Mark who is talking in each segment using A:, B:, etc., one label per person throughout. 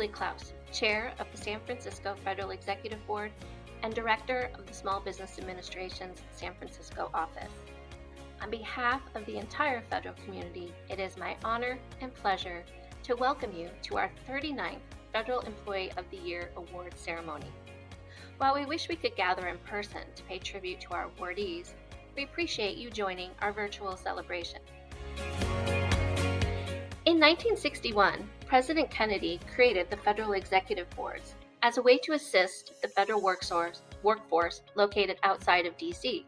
A: Klaus, Chair of the San Francisco Federal Executive Board and Director of the Small Business Administration's San Francisco office. On behalf of the entire federal community, it is my honor and pleasure to welcome you to our 39th Federal Employee of the Year Award ceremony. While we wish we could gather in person to pay tribute to our awardees, we appreciate you joining our virtual celebration. In 1961, President Kennedy created the Federal Executive Boards as a way to assist the federal workforce located outside of D.C.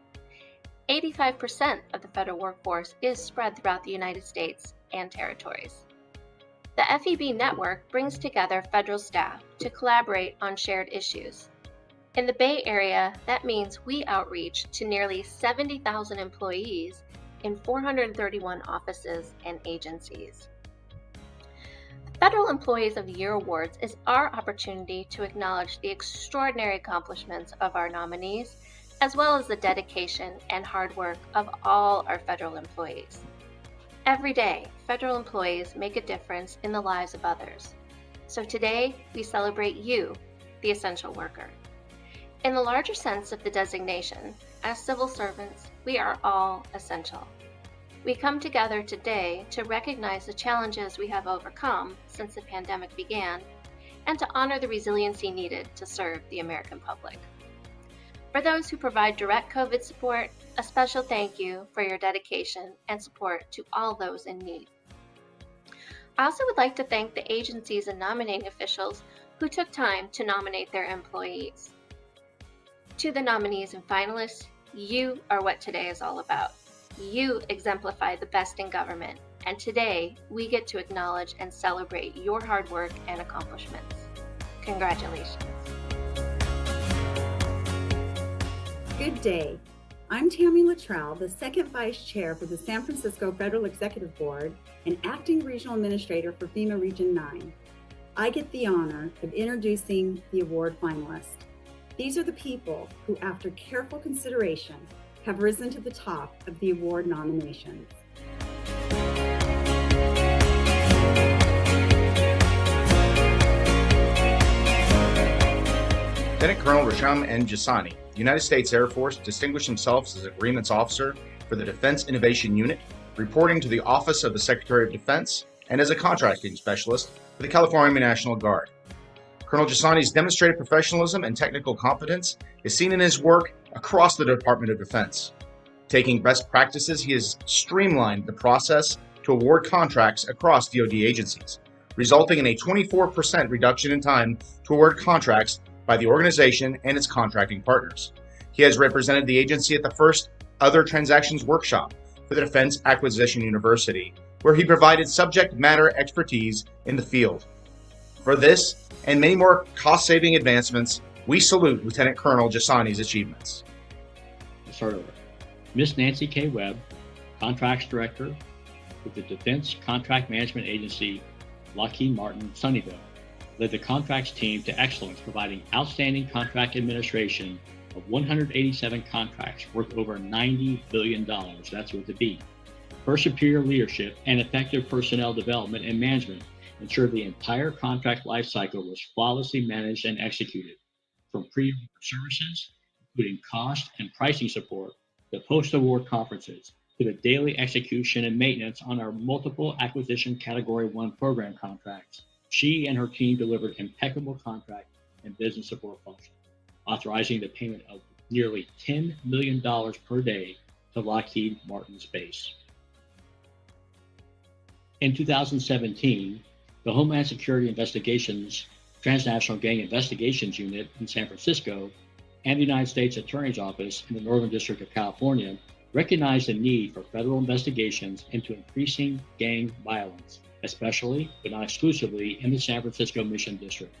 A: 85% of the federal workforce is spread throughout the United States and territories. The FEB network brings together federal staff to collaborate on shared issues. In the Bay Area, that means we outreach to nearly 70,000 employees in 431 offices and agencies. The Federal Employees of the Year Awards is our opportunity to acknowledge the extraordinary accomplishments of our nominees, as well as the dedication and hard work of all our federal employees. Every day, federal employees make a difference in the lives of others. So today, we celebrate you, the essential worker. In the larger sense of the designation, as civil servants, we are all essential. We come together today to recognize the challenges we have overcome since the pandemic began and to honor the resiliency needed to serve the American public. For those who provide direct COVID support, a special thank you for your dedication and support to all those in need. I also would like to thank the agencies and nominating officials who took time to nominate their employees. To the nominees and finalists, you are what today is all about. You exemplify the best in government, and today we get to acknowledge and celebrate your hard work and accomplishments. Congratulations.
B: Good day. I'm Tammy Luttrell, the second Vice Chair for the San Francisco Federal Executive Board and Acting Regional Administrator for FEMA Region 9. I get the honor of introducing the award finalists. These are the people who, after careful consideration, have risen to the top of the award nominations.
C: Lieutenant Colonel Rasham N. Jasani, United States Air Force, distinguished himself as Agreements Officer for the Defense Innovation Unit, reporting to the Office of the Secretary of Defense, and as a contracting specialist for the California National Guard. Colonel Jasani's demonstrated professionalism and technical competence is seen in his work across the Department of Defense. Taking best practices, he has streamlined the process to award contracts across DoD agencies, resulting in a 24% reduction in time to award contracts by the organization and its contracting partners. He has represented the agency at the first Other Transactions Workshop for the Defense Acquisition University, where he provided subject matter expertise in the field. For this and many more cost-saving advancements, we salute Lieutenant Colonel Jasani's achievements.
D: Sir, Ms. Nancy K. Webb, Contracts Director with the Defense Contract Management Agency, Lockheed Martin, Sunnyvale, led the contracts team to excellence, providing outstanding contract administration of 187 contracts worth over $90 billion. That's with a B. Her superior leadership and effective personnel development and management ensured the entire contract lifecycle was flawlessly managed and executed, from pre-award services, including cost and pricing support, to post-award conferences, to the daily execution and maintenance on our multiple acquisition Category 1 program contracts. She and her team delivered impeccable contract and business support functions, authorizing the payment of nearly $10 million per day to Lockheed Martin's base. In 2017, the Homeland Security Investigations Transnational Gang Investigations Unit in San Francisco and the United States Attorney's Office in the Northern District of California recognized the need for federal investigations into increasing gang violence, especially, but not exclusively, in the San Francisco Mission District.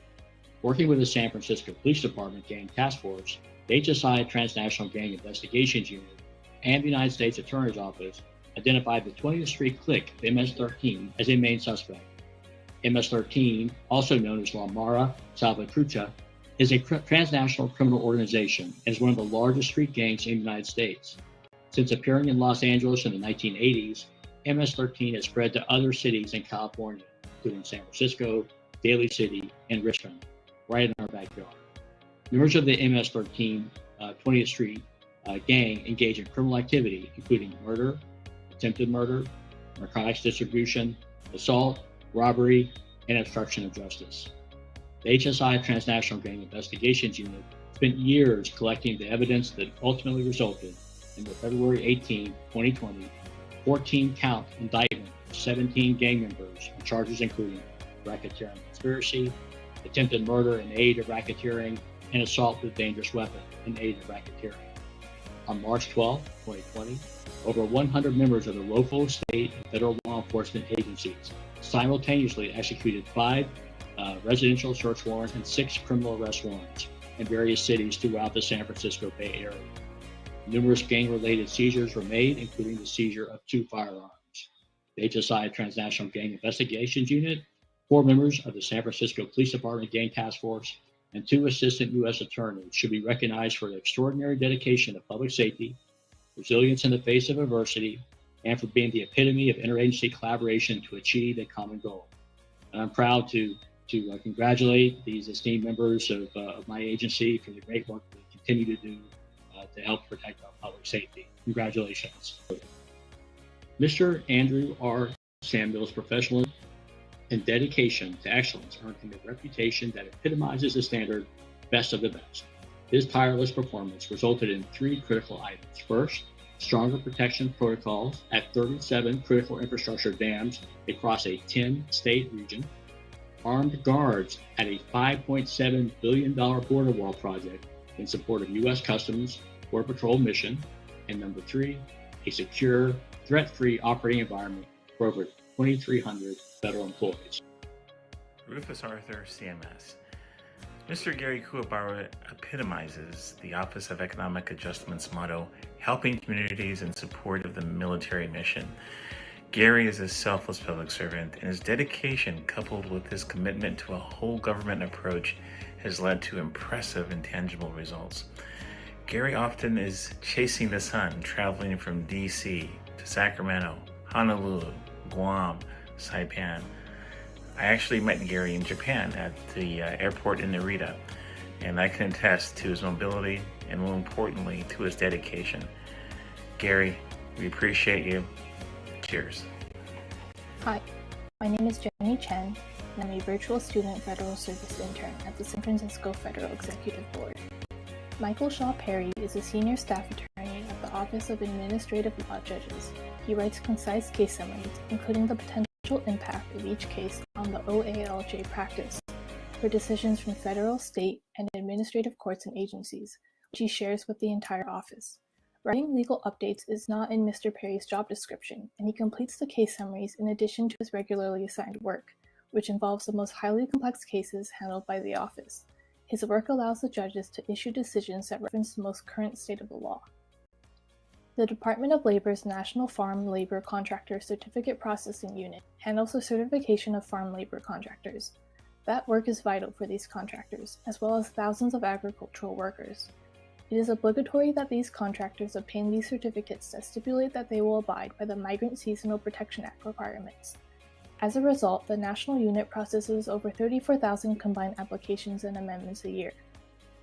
D: Working with the San Francisco Police Department Gang Task Force, the HSI Transnational Gang Investigations Unit, and the United States Attorney's Office identified the 20th Street clique of MS-13 as a main suspect. MS-13, also known as La Mara Salvatrucha, is a transnational criminal organization and is one of the largest street gangs in the United States. Since appearing in Los Angeles in the 1980s, MS-13 has spread to other cities in California, including San Francisco, Daly City, and Richmond, right in our backyard. Members of the MS-13 20th Street gang engage in criminal activity, including murder, attempted murder, narcotics distribution, assault, robbery, and obstruction of justice. The HSI Transnational Gang Investigations Unit spent years collecting the evidence that ultimately resulted in the February 18, 2020, 14-count indictment of 17 gang members on charges including racketeering conspiracy, attempted murder in aid of racketeering, and assault with a dangerous weapon in aid of racketeering. On March 12, 2020, over 100 members of the local, state, and federal law enforcement agencies simultaneously executed 5 residential search warrants and 6 criminal arrest warrants in various cities throughout the San Francisco Bay Area. Numerous gang-related seizures were made, including the seizure of 2 firearms. The HSI Transnational Gang Investigations Unit, 4 members of the San Francisco Police Department Gang Task Force, and 2 assistant U.S. attorneys should be recognized for their extraordinary dedication to public safety, resilience in the face of adversity, and for being the epitome of interagency collaboration to achieve a common goal. And I'm proud to congratulate these esteemed members of my agency for the great work they continue to do to help protect our public safety. Congratulations. Mr. Andrew R. Samuel's professionalism and dedication to excellence earned him a reputation that epitomizes the standard best of the best. His tireless performance resulted in 3 critical items. First, stronger protection protocols at 37 critical infrastructure dams across a 10-state region, armed guards at a $5.7 billion border wall project in support of U.S. Customs Border Patrol mission, and number 3, a secure, threat-free operating environment for over 2,300 federal employees.
E: Rufus Arthur, CMS. Mr. Gary Kuwabara epitomizes the Office of Economic Adjustment's motto, helping communities in support of the military mission. Gary is a selfless public servant, and his dedication, coupled with his commitment to a whole government approach, has led to impressive and tangible results. Gary often is chasing the sun, traveling from DC to Sacramento, Honolulu, Guam, Saipan. I actually met Gary in Japan at the airport in Narita, and I can attest to his mobility and, more importantly, to his dedication. Gary, we appreciate you. Cheers.
F: Hi, my name is Jenny Chen, and I'm a virtual student federal service intern at the San Francisco Federal Executive Board. Michael Shaw Perry is a senior staff attorney at the Office of Administrative Law Judges. He writes concise case summaries, including the potential impact of each case on the OALJ practice for decisions from federal, state, and administrative courts and agencies, which he shares with the entire office. Writing legal updates is not in Mr. Perry's job description, and he completes the case summaries in addition to his regularly assigned work, which involves the most highly complex cases handled by the office. His work allows the judges to issue decisions that reference the most current state of the law. The Department of Labor's National Farm Labor Contractor Certificate Processing Unit handles the certification of farm labor contractors. That work is vital for these contractors, as well as thousands of agricultural workers. It is obligatory that these contractors obtain these certificates that stipulate that they will abide by the Migrant Seasonal Protection Act requirements. As a result, the national unit processes over 34,000 combined applications and amendments a year.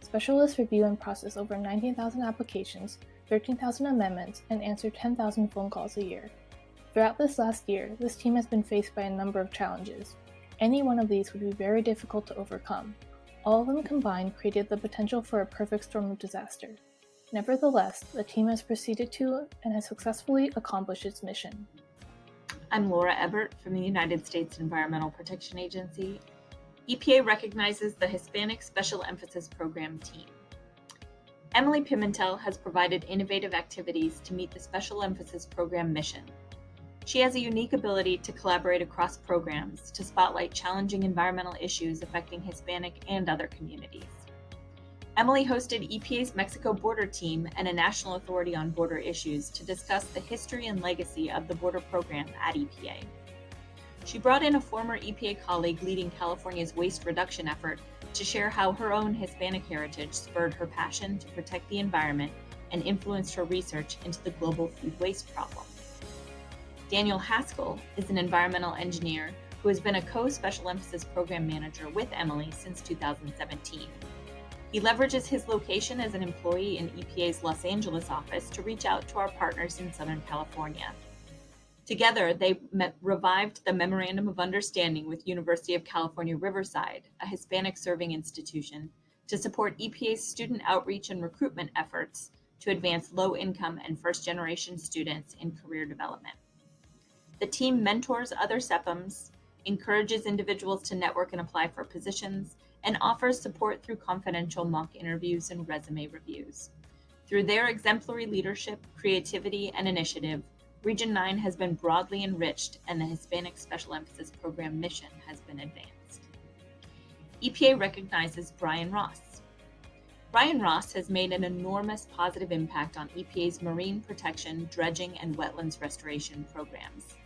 F: Specialists review and process over 19,000 applications, 13,000 amendments, and answer 10,000 phone calls a year. Throughout this last year, this team has been faced by a number of challenges. Any one of these would be very difficult to overcome. All of them combined created the potential for a perfect storm of disaster. Nevertheless, the team has proceeded to and has successfully accomplished its mission.
G: I'm Laura Ebert from the United States Environmental Protection Agency. EPA recognizes the Hispanic Special Emphasis Program team. Emily Pimentel has provided innovative activities to meet the Special Emphasis Program mission. She has a unique ability to collaborate across programs to spotlight challenging environmental issues affecting Hispanic and other communities. Emily hosted EPA's Mexico border team and a national authority on border issues to discuss the history and legacy of the border program at EPA. She brought in a former EPA colleague leading California's waste reduction effort to share how her own Hispanic heritage spurred her passion to protect the environment and influenced her research into the global food waste problem. Daniel Haskell is an environmental engineer who has been a co-special emphasis program manager with Emily since 2017. He leverages his location as an employee in EPA's Los Angeles office to reach out to our partners in Southern California. Together, they revived the Memorandum of Understanding with University of California, Riverside, a Hispanic-serving institution, to support EPA's student outreach and recruitment efforts to advance low-income and first-generation students in career development. The team mentors other SEPMs, encourages individuals to network and apply for positions, and offers support through confidential mock interviews and resume reviews. Through their exemplary leadership, creativity, and initiative, Region 9 has been broadly enriched and the Hispanic Special Emphasis Program mission has been advanced. EPA recognizes Brian Ross. Brian Ross has made an enormous positive impact on EPA's marine protection, dredging, and wetlands restoration programs.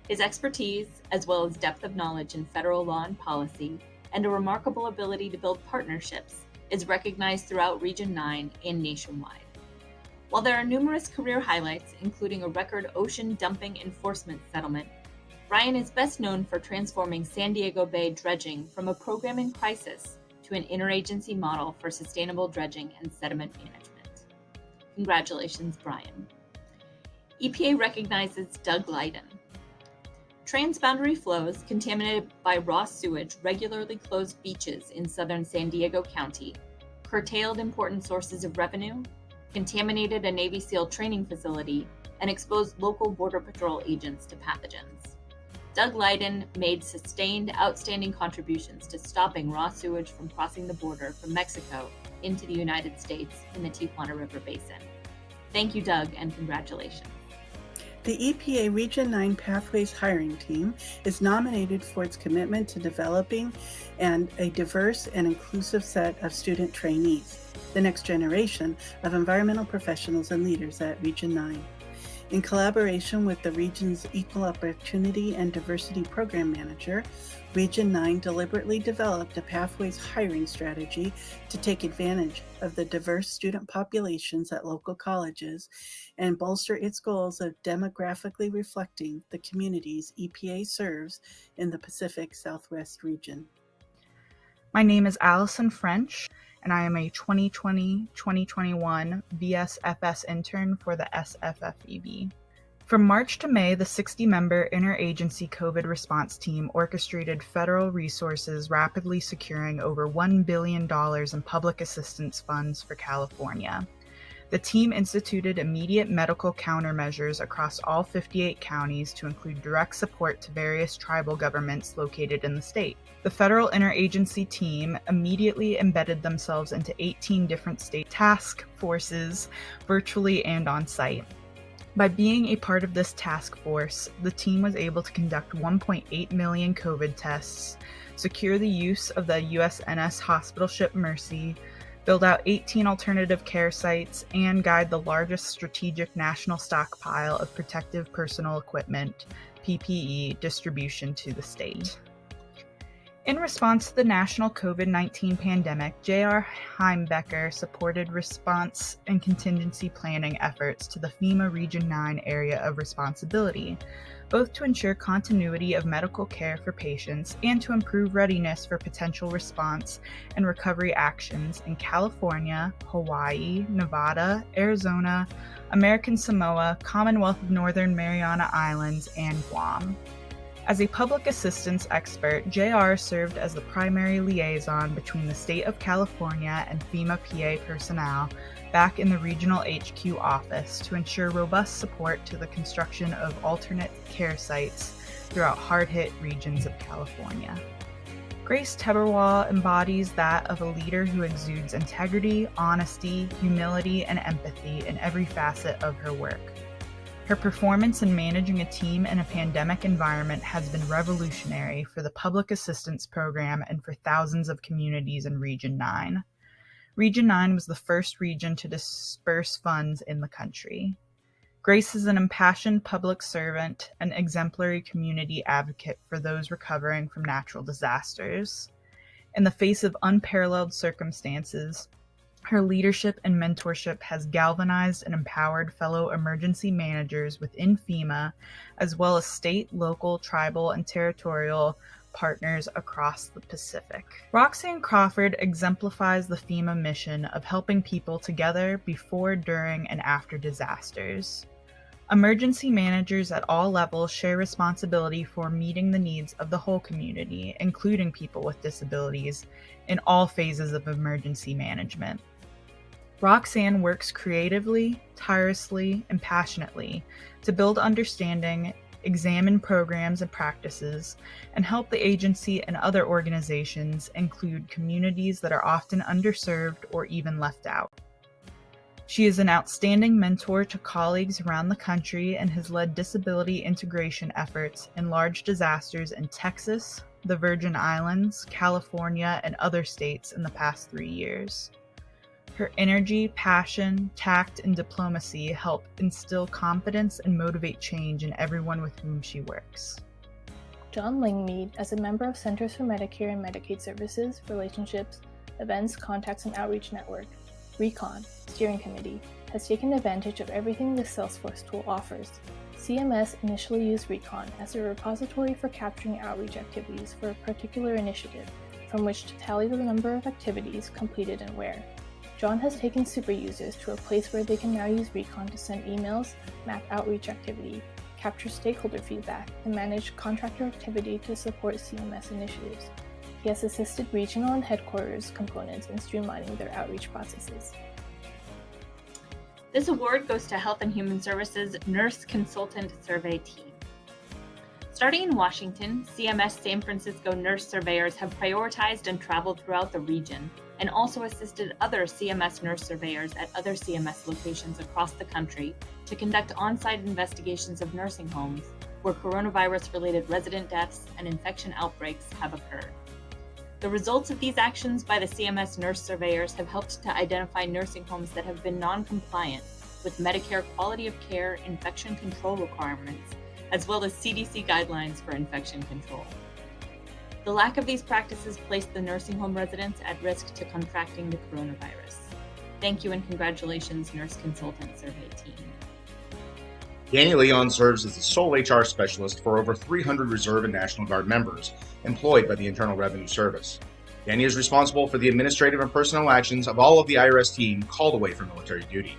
G: His expertise, as well as depth of knowledge in federal law and policy, and a remarkable ability to build partnerships, is recognized throughout Region 9 and nationwide. While there are numerous career highlights, including a record ocean dumping enforcement settlement, Brian is best known for transforming San Diego Bay dredging from a program in crisis to an interagency model for sustainable dredging and sediment management. Congratulations, Brian. EPA recognizes Doug Leiden. Transboundary flows contaminated by raw sewage regularly closed beaches in southern San Diego County, curtailed important sources of revenue, contaminated a Navy SEAL training facility, and exposed local Border Patrol agents to pathogens. Doug Leiden made sustained, outstanding contributions to stopping raw sewage from crossing the border from Mexico into the United States in the Tijuana River Basin. Thank you, Doug, and congratulations.
H: The EPA Region 9 Pathways hiring team is nominated for its commitment to developing a diverse and inclusive set of student trainees, the next generation of environmental professionals and leaders at Region 9. In collaboration with the region's Equal Opportunity and Diversity Program Manager, Region 9 deliberately developed a Pathways hiring strategy to take advantage of the diverse student populations at local colleges and bolster its goals of demographically reflecting the communities EPA serves in the Pacific Southwest region.
I: My name is Allison French, and I am a 2020-2021 VSFS intern for the SFFEB. From March to May, the 60-member interagency COVID response team orchestrated federal resources rapidly securing over $1 billion in public assistance funds for California. The team instituted immediate medical countermeasures across all 58 counties to include direct support to various tribal governments located in the state. The federal interagency team immediately embedded themselves into 18 different state task forces, virtually and on site. By being a part of this task force, the team was able to conduct 1.8 million COVID tests, secure the use of the USNS hospital ship Mercy, build out 18 alternative care sites, and guide the largest strategic national stockpile of protective personal equipment, PPE, distribution to the state. In response to the national COVID-19 pandemic, J.R. Heimbecker supported response and contingency planning efforts to the FEMA Region 9 area of responsibility, both to ensure continuity of medical care for patients and to improve readiness for potential response and recovery actions in California, Hawaii, Nevada, Arizona, American Samoa, Commonwealth of Northern Mariana Islands, and Guam. As a public assistance expert, JR served as the primary liaison between the state of California and FEMA PA personnel back in the regional HQ office to ensure robust support to the construction of alternate care sites throughout hard-hit regions of California. Grace Teberwall embodies that of a leader who exudes integrity, honesty, humility, and empathy in every facet of her work. Her performance in managing a team in a pandemic environment has been revolutionary for the public assistance program and for thousands of communities in Region 9. Region 9 was the first region to disperse funds in the country. Grace is an impassioned public servant and exemplary community advocate for those recovering from natural disasters. In the face of unparalleled circumstances, Her leadership and mentorship has galvanized and empowered fellow emergency managers within FEMA, as well as state, local, tribal, and territorial partners across the Pacific. Roxanne Crawford exemplifies the FEMA mission of helping people together before, during, and after disasters. Emergency managers at all levels share responsibility for meeting the needs of the whole community, including people with disabilities, in all phases of emergency management. Roxanne works creatively, tirelessly, and passionately to build understanding, examine programs and practices, and help the agency and other organizations include communities that are often underserved or even left out. She is an outstanding mentor to colleagues around the country and has led disability integration efforts in large disasters in Texas, the Virgin Islands, California, and other states in the past 3 years. Her energy, passion, tact, and diplomacy help instill confidence and motivate change in everyone with whom she works.
F: John Langmead, as a member of Centers for Medicare and Medicaid Services, Relationships, Events, Contacts, and Outreach Network, RECON, Steering Committee, has taken advantage of everything this Salesforce tool offers. CMS initially used RECON as a repository for capturing outreach activities for a particular initiative, from which to tally the number of activities completed and where. John has taken super users to a place where they can now use RECON to send emails, map outreach activity, capture stakeholder feedback, and manage contractor activity to support CMS initiatives. He has assisted regional and headquarters components in streamlining their outreach processes.
G: This award goes to Health and Human Services Nurse Consultant Survey Team. Starting in Washington, CMS San Francisco nurse surveyors have prioritized and traveled throughout the region, and also assisted other CMS nurse surveyors at other CMS locations across the country to conduct on-site investigations of nursing homes where coronavirus-related resident deaths and infection outbreaks have occurred. The results of these actions by the CMS nurse surveyors have helped to identify nursing homes that have been non-compliant with Medicare quality of care infection control requirements, as well as CDC guidelines for infection control. The lack of these practices placed the nursing home residents at risk to contracting the coronavirus. Thank you and congratulations, Nurse Consultant Survey Team.
C: Danny Leon serves as the sole HR specialist for over 300 Reserve and National Guard members employed by the Internal Revenue Service. Danny is responsible for the administrative and personnel actions of all of the IRS team called away from military duty.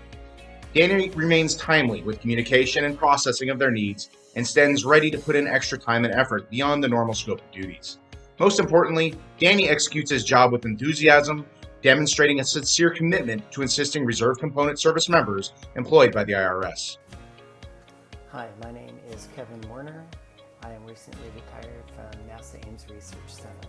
C: Danny remains timely with communication and processing of their needs and stands ready to put in extra time and effort beyond the normal scope of duties. Most importantly, Danny executes his job with enthusiasm, demonstrating a sincere commitment to assisting Reserve Component Service members employed by the IRS.
J: Hi, my name is Kevin Warner. I am recently retired from NASA Ames Research Center.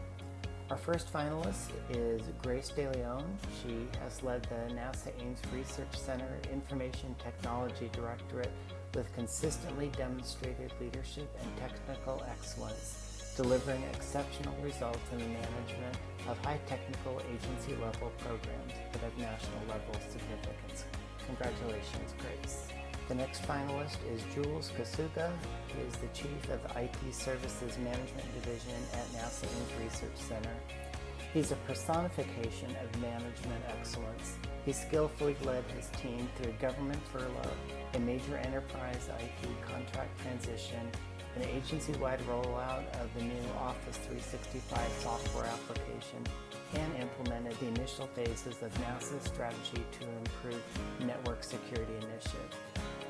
J: Our first finalist is Grace De Leon. She has led the NASA Ames Research Center Information Technology Directorate with consistently demonstrated leadership and technical excellence, delivering exceptional results in the management of high technical agency-level programs that have national-level significance. Congratulations, Grace. The next finalist is Jules Kasuga. He is the Chief of the IT Services Management Division at NASA Ames Research Center. He's a personification of management excellence. He skillfully led his team through government furlough, a major enterprise IT contract transition, an agency-wide rollout of the new Office 365 software application, and implemented the initial phases of NASA's strategy to improve network security initiative.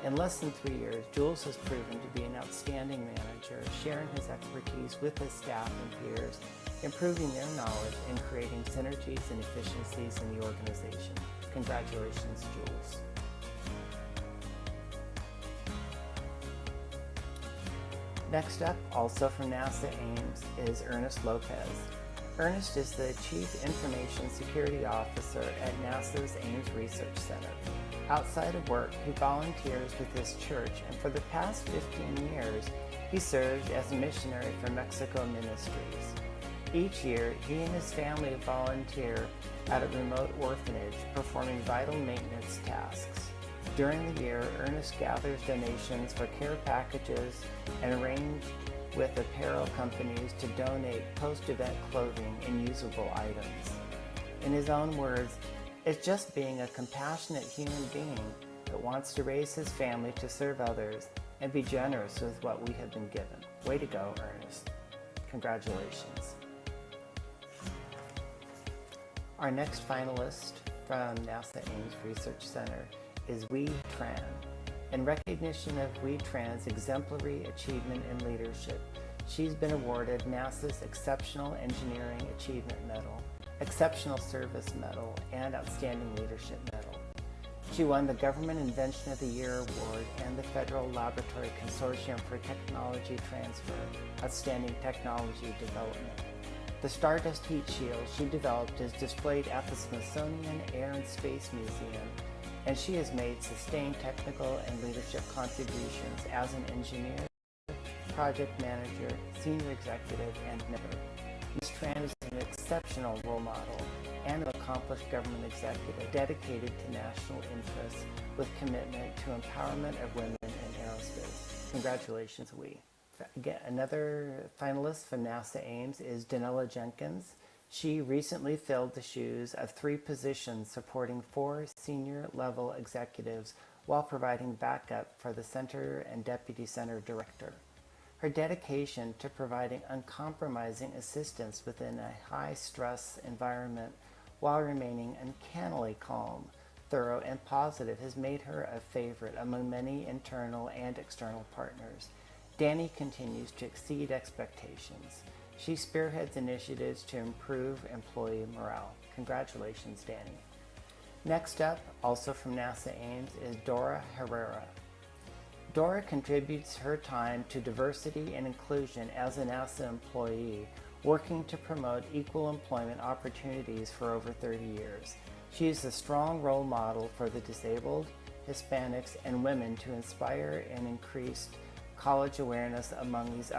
J: In less than 3 years, Jules has proven to be an outstanding manager, sharing his expertise with his staff and peers, improving their knowledge and creating synergies and efficiencies in the organization. Congratulations, Jules. Next up, also from NASA Ames, is Ernest Lopez. Ernest is the Chief Information Security Officer at NASA's Ames Research Center. Outside of work, he volunteers with his church, and for the past 15 years, he served as a missionary for Mexico Ministries. Each year, he and his family volunteer at a remote orphanage, performing vital maintenance tasks. During the year, Ernest gathers donations for care packages and arranged with apparel companies to donate post-event clothing and usable items. In his own words, It's just being a compassionate human being that wants to raise his family to serve others and be generous with what we have been given. Way to go, Ernest. Congratulations. Our next finalist from NASA Ames Research Center is Wee Tran. In recognition of Wee Tran's exemplary achievement in leadership, she's been awarded NASA's Exceptional Engineering Achievement Medal, Exceptional Service Medal, and Outstanding Leadership Medal. She won the Government Invention of the Year Award and the Federal Laboratory Consortium for Technology Transfer, Outstanding Technology Development. The Stardust Heat Shield she developed is displayed at the Smithsonian Air and Space Museum, and she has made sustained technical and leadership contributions as an engineer, project manager, senior executive, and member. Ms. Tran is an exceptional role model and an accomplished government executive dedicated to national interests with commitment to empowerment of women in aerospace. Congratulations, Wee. Again, another finalist from NASA Ames is Danella Jenkins. She recently filled the shoes of 3 positions supporting 4 senior level executives while providing backup for the center and deputy center director. Her dedication to providing uncompromising assistance within a high-stress environment while remaining uncannily calm, thorough, and positive has made her a favorite among many internal and external partners. Danny continues to exceed expectations. She spearheads initiatives to improve employee morale. Congratulations, Danny. Next up, also from NASA Ames, is Dora Herrera. Dora contributes her time to diversity and inclusion as a NASA employee, working to promote equal employment opportunities for over 30 years. She is a strong role model for the disabled, Hispanics, and women to inspire and increase college awareness among these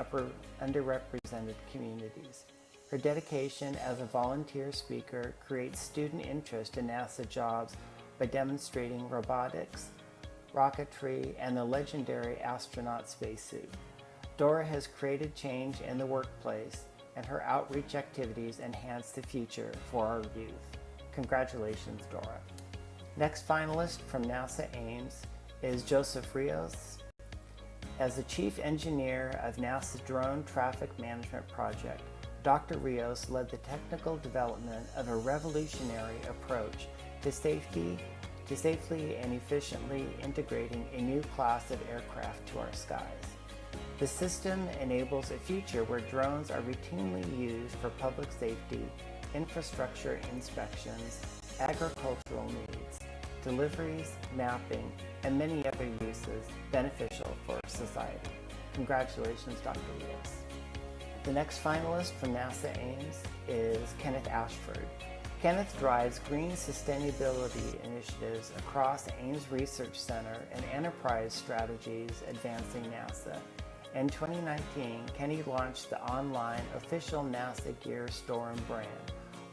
J: underrepresented communities. Her dedication as a volunteer speaker creates student interest in NASA jobs by demonstrating robotics, rocketry, and the legendary astronaut spacesuit. Dora has created change in the workplace, and her outreach activities enhance the future for our youth. Congratulations, Dora. Next finalist from NASA Ames is Joseph Rios. As the chief engineer of NASA's Drone Traffic Management Project, Dr. Rios led the technical development of a revolutionary approach to safely and efficiently integrating a new class of aircraft to our skies. The system enables a future where drones are routinely used for public safety, infrastructure inspections, agricultural needs, deliveries, mapping, and many other uses beneficial for society. Congratulations, Dr. Rios. The next finalist from NASA Ames is Kenneth Ashford. Kenneth drives green sustainability initiatives across Ames Research Center and enterprise strategies advancing NASA. In 2019, Kenny launched the online official NASA gear store and brand.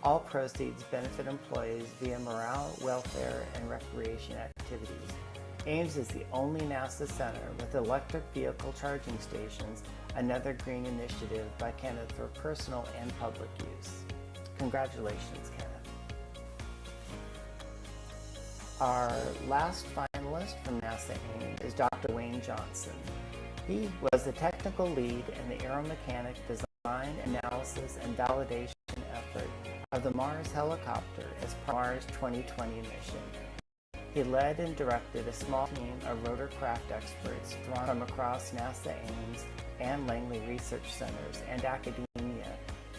J: All proceeds benefit employees via morale, welfare, and recreation activities. Ames is the only NASA center with electric vehicle charging stations, another green initiative by Kenneth for personal and public use. Congratulations, Kenneth. Our last finalist from NASA Ames is Dr. Wayne Johnson. He was the technical lead in the aeromechanic design, analysis, and validation effort of the Mars helicopter as part of Mars 2020 mission. He led and directed a small team of rotorcraft experts drawn from across NASA Ames and Langley Research Centers and academia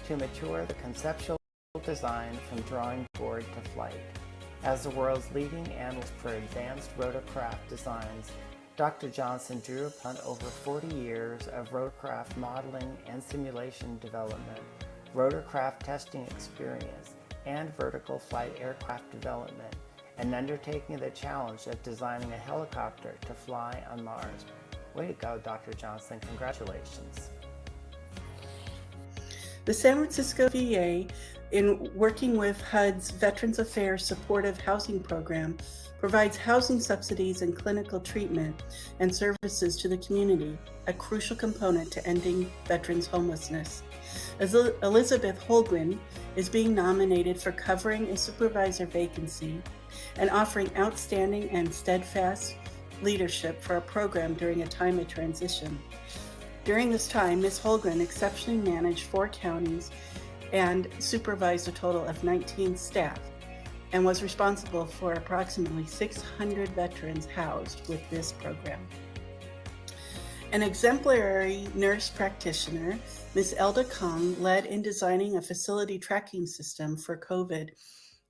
J: to mature the conceptual design from drawing board to flight. As the world's leading analyst for advanced rotorcraft designs, Dr. Johnson drew upon over 40 years of rotorcraft modeling and simulation development, rotorcraft testing experience, and vertical flight aircraft development, and undertaking the challenge of designing a helicopter to fly on Mars. Way to go, Dr. Johnson. Congratulations.
H: The San Francisco FEYA in working with HUD's Veterans Affairs Supportive Housing Program, provides housing subsidies and clinical treatment and services to the community, a crucial component to ending veterans' homelessness. Elizabeth Holguin is being nominated for covering a supervisor vacancy and offering outstanding and steadfast leadership for a program during a time of transition. During this time, Ms. Holguin exceptionally managed 4 counties and supervised a total of 19 staff, and was responsible for approximately 600 veterans housed with this program. An exemplary nurse practitioner, Ms. Elda Kong led in designing a facility tracking system for COVID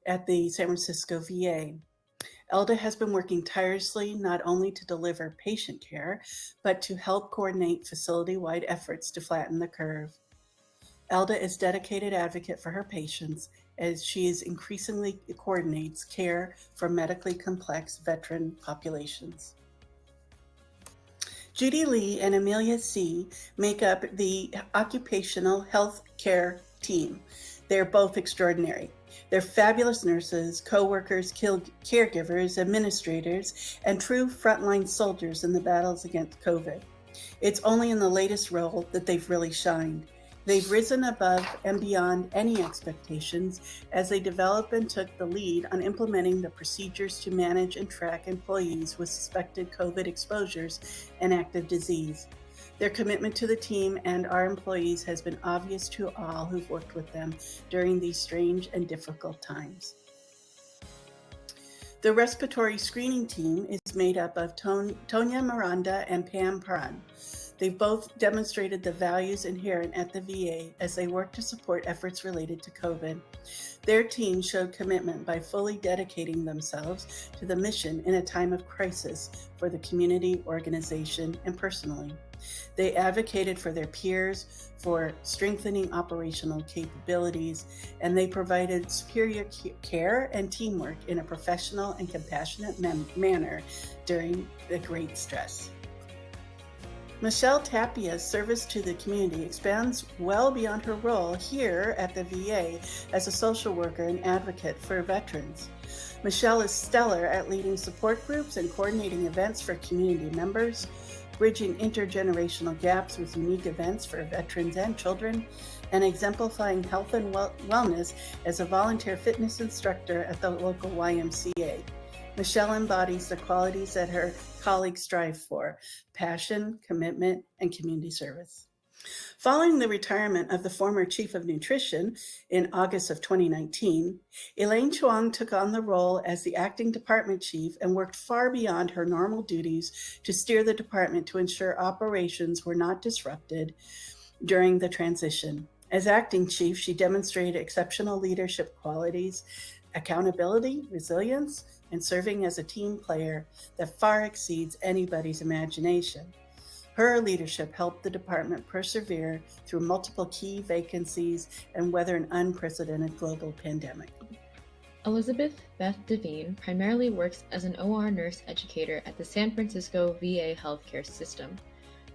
H: at the San Francisco VA. Elda has been working tirelessly not only to deliver patient care, but to help coordinate facility-wide efforts to flatten the curve. Elda is a dedicated advocate for her patients as she increasingly coordinates care for medically complex veteran populations. Judy Lee and Amelia C. make up the occupational health care team. They're both extraordinary. They're fabulous nurses, co-workers, caregivers, administrators, and true frontline soldiers in the battles against COVID. It's only in the latest role that they've really shined. They've risen above and beyond any expectations as they developed and took the lead on implementing the procedures to manage and track employees with suspected COVID exposures and active disease. Their commitment to the team and our employees has been obvious to all who've worked with them during these strange and difficult times. The respiratory screening team is made up of Tonya Miranda and Pam Paran. They've both demonstrated the values inherent at the VA as they work to support efforts related to COVID. Their team showed commitment by fully dedicating themselves to the mission in a time of crisis for the community, organization, and personally. They advocated for their peers, for strengthening operational capabilities, and they provided superior care and teamwork in a professional and compassionate manner during the great stress. Michelle Tapia's service to the community expands well beyond her role here at the VA as a social worker and advocate for veterans. Michelle is stellar at leading support groups and coordinating events for community members, bridging intergenerational gaps with unique events for veterans and children, and exemplifying health and wellness as a volunteer fitness instructor at the local YMCA. Michelle embodies the qualities that her colleagues strive for: passion, commitment, and community service. Following the retirement of the former chief of nutrition in August of 2019, Elaine Chuang took on the role as the acting department chief and worked far beyond her normal duties to steer the department to ensure operations were not disrupted during the transition. As acting chief, she demonstrated exceptional leadership qualities, accountability, resilience, and serving as a team player that far exceeds anybody's imagination. Her leadership helped the department persevere through multiple key vacancies and weather an unprecedented global pandemic.
K: Elizabeth Beth Devine primarily works as an OR nurse educator at the San Francisco VA healthcare system.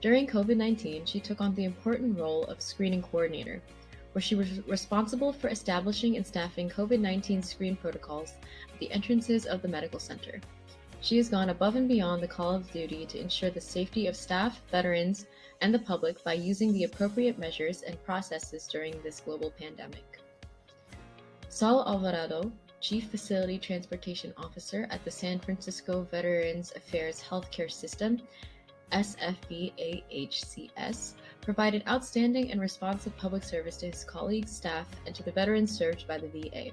K: During COVID-19, she took on the important role of screening coordinator, where she was responsible for establishing and staffing COVID-19 screen protocols at the entrances of the medical center. She has gone above and beyond the call of duty to ensure the safety of staff, veterans, and the public by using the appropriate measures and processes during this global pandemic. Saul Alvarado, Chief Facility Transportation Officer at the San Francisco Veterans Affairs Healthcare System, SFEA-HCS, provided outstanding and responsive public service to his colleagues, staff, and to the veterans served by the VA.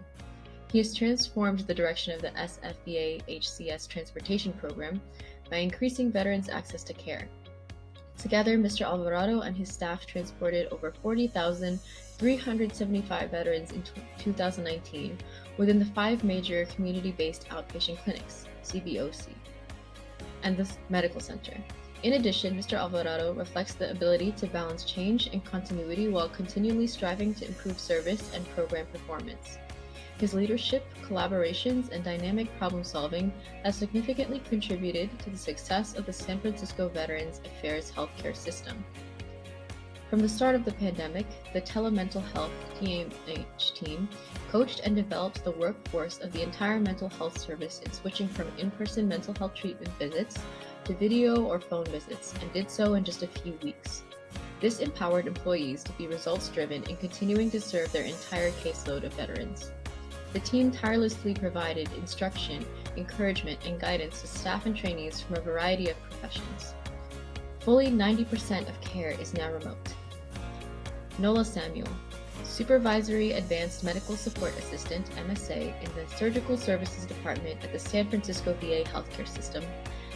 K: He has transformed the direction of the SFEA-HCS transportation program by increasing veterans' access to care. Together, Mr. Alvarado and his staff transported over 40,375 veterans in 2019 within the 5 major community-based outpatient clinics, CBOC, and the medical center. In addition, Mr. Alvarado reflects the ability to balance change and continuity while continually striving to improve service and program performance. His leadership, collaborations, and dynamic problem-solving has significantly contributed to the success of the San Francisco Veterans Affairs healthcare system. From the start of the pandemic, the Telemental Health TMH team coached and developed the workforce of the entire mental health service in switching from in-person mental health treatment visits to video or phone visits, and did so in just a few weeks. This empowered employees to be results-driven in continuing to serve their entire caseload of veterans. The team tirelessly provided instruction, encouragement, and guidance to staff and trainees from a variety of professions. Fully 90% of care is now remote. Nola Samuel, Supervisory Advanced Medical Support Assistant, MSA, in the Surgical Services Department at the San Francisco VA Healthcare System,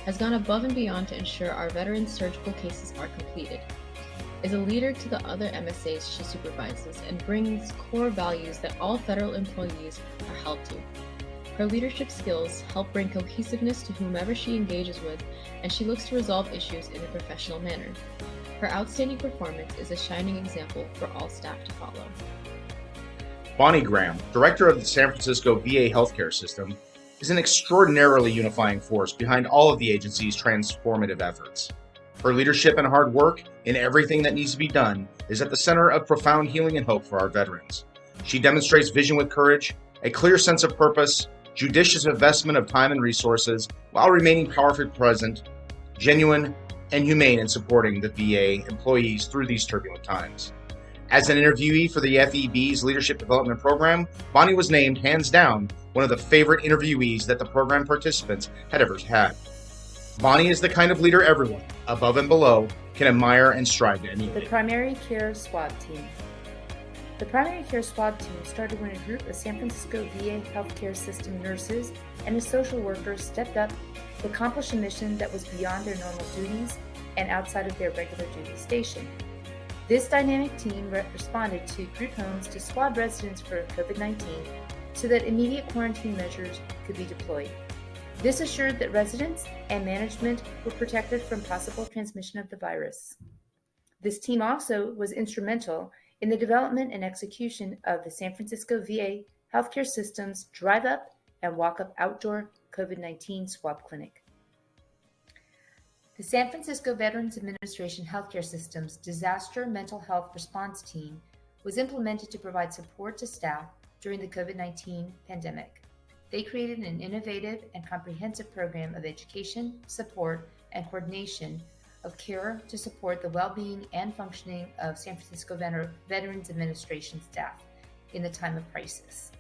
K: has gone above and beyond to ensure our veterans' surgical cases are completed, is a leader to the other MSAs she supervises, and brings core values that all federal employees are held to. Her leadership skills help bring cohesiveness to whomever she engages with, and she looks to resolve issues in a professional manner. Her outstanding performance is a shining example for all staff to follow.
C: Bonnie Graham, Director of the San Francisco VA Healthcare System, is an extraordinarily unifying force behind all of the agency's transformative efforts. Her leadership and hard work in everything that needs to be done is at the center of profound healing and hope for our veterans. She demonstrates vision with courage, a clear sense of purpose, judicious investment of time and resources, while remaining powerfully present, genuine, and humane in supporting the VA employees through these turbulent times. As an interviewee for the FEB's Leadership Development Program, Bonnie was named, hands down, one of the favorite interviewees that the program participants had ever had. Bonnie is the kind of leader everyone, above and below, can admire and strive to emulate.
L: The Primary Care SWAT Team. The Primary Care SWAT Team started when a group of San Francisco VA healthcare system nurses and social workers stepped up to accomplish a mission that was beyond their normal duties and outside of their regular duty station. This dynamic team responded to group homes to squad residents for COVID-19 so that immediate quarantine measures could be deployed. This assured that residents and management were protected from possible transmission of the virus. This team also was instrumental in the development and execution of the San Francisco VA healthcare system's Drive Up and Walk Up outdoor COVID-19 swab clinic. The San Francisco Veterans Administration Healthcare System's Disaster Mental Health Response Team was implemented to provide support to staff during the COVID-19 pandemic. They created an innovative and comprehensive program of education, support, and coordination of care to support the well-being and functioning of San Francisco Veterans Administration staff in the time of crisis.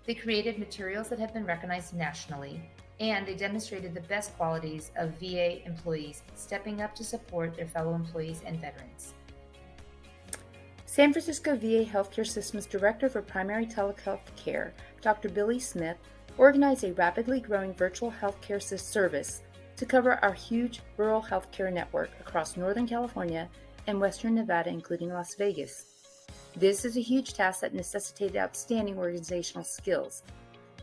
L: They created materials that have been recognized nationally, and they demonstrated the best qualities of VA employees stepping up to support their fellow employees and veterans. San Francisco VA Healthcare System's Director for Primary Telehealth Care, Dr. Billy Smith, organized a rapidly growing virtual healthcare service to cover our huge rural healthcare network across Northern California and Western Nevada, including Las Vegas. This is a huge task that necessitated outstanding organizational skills.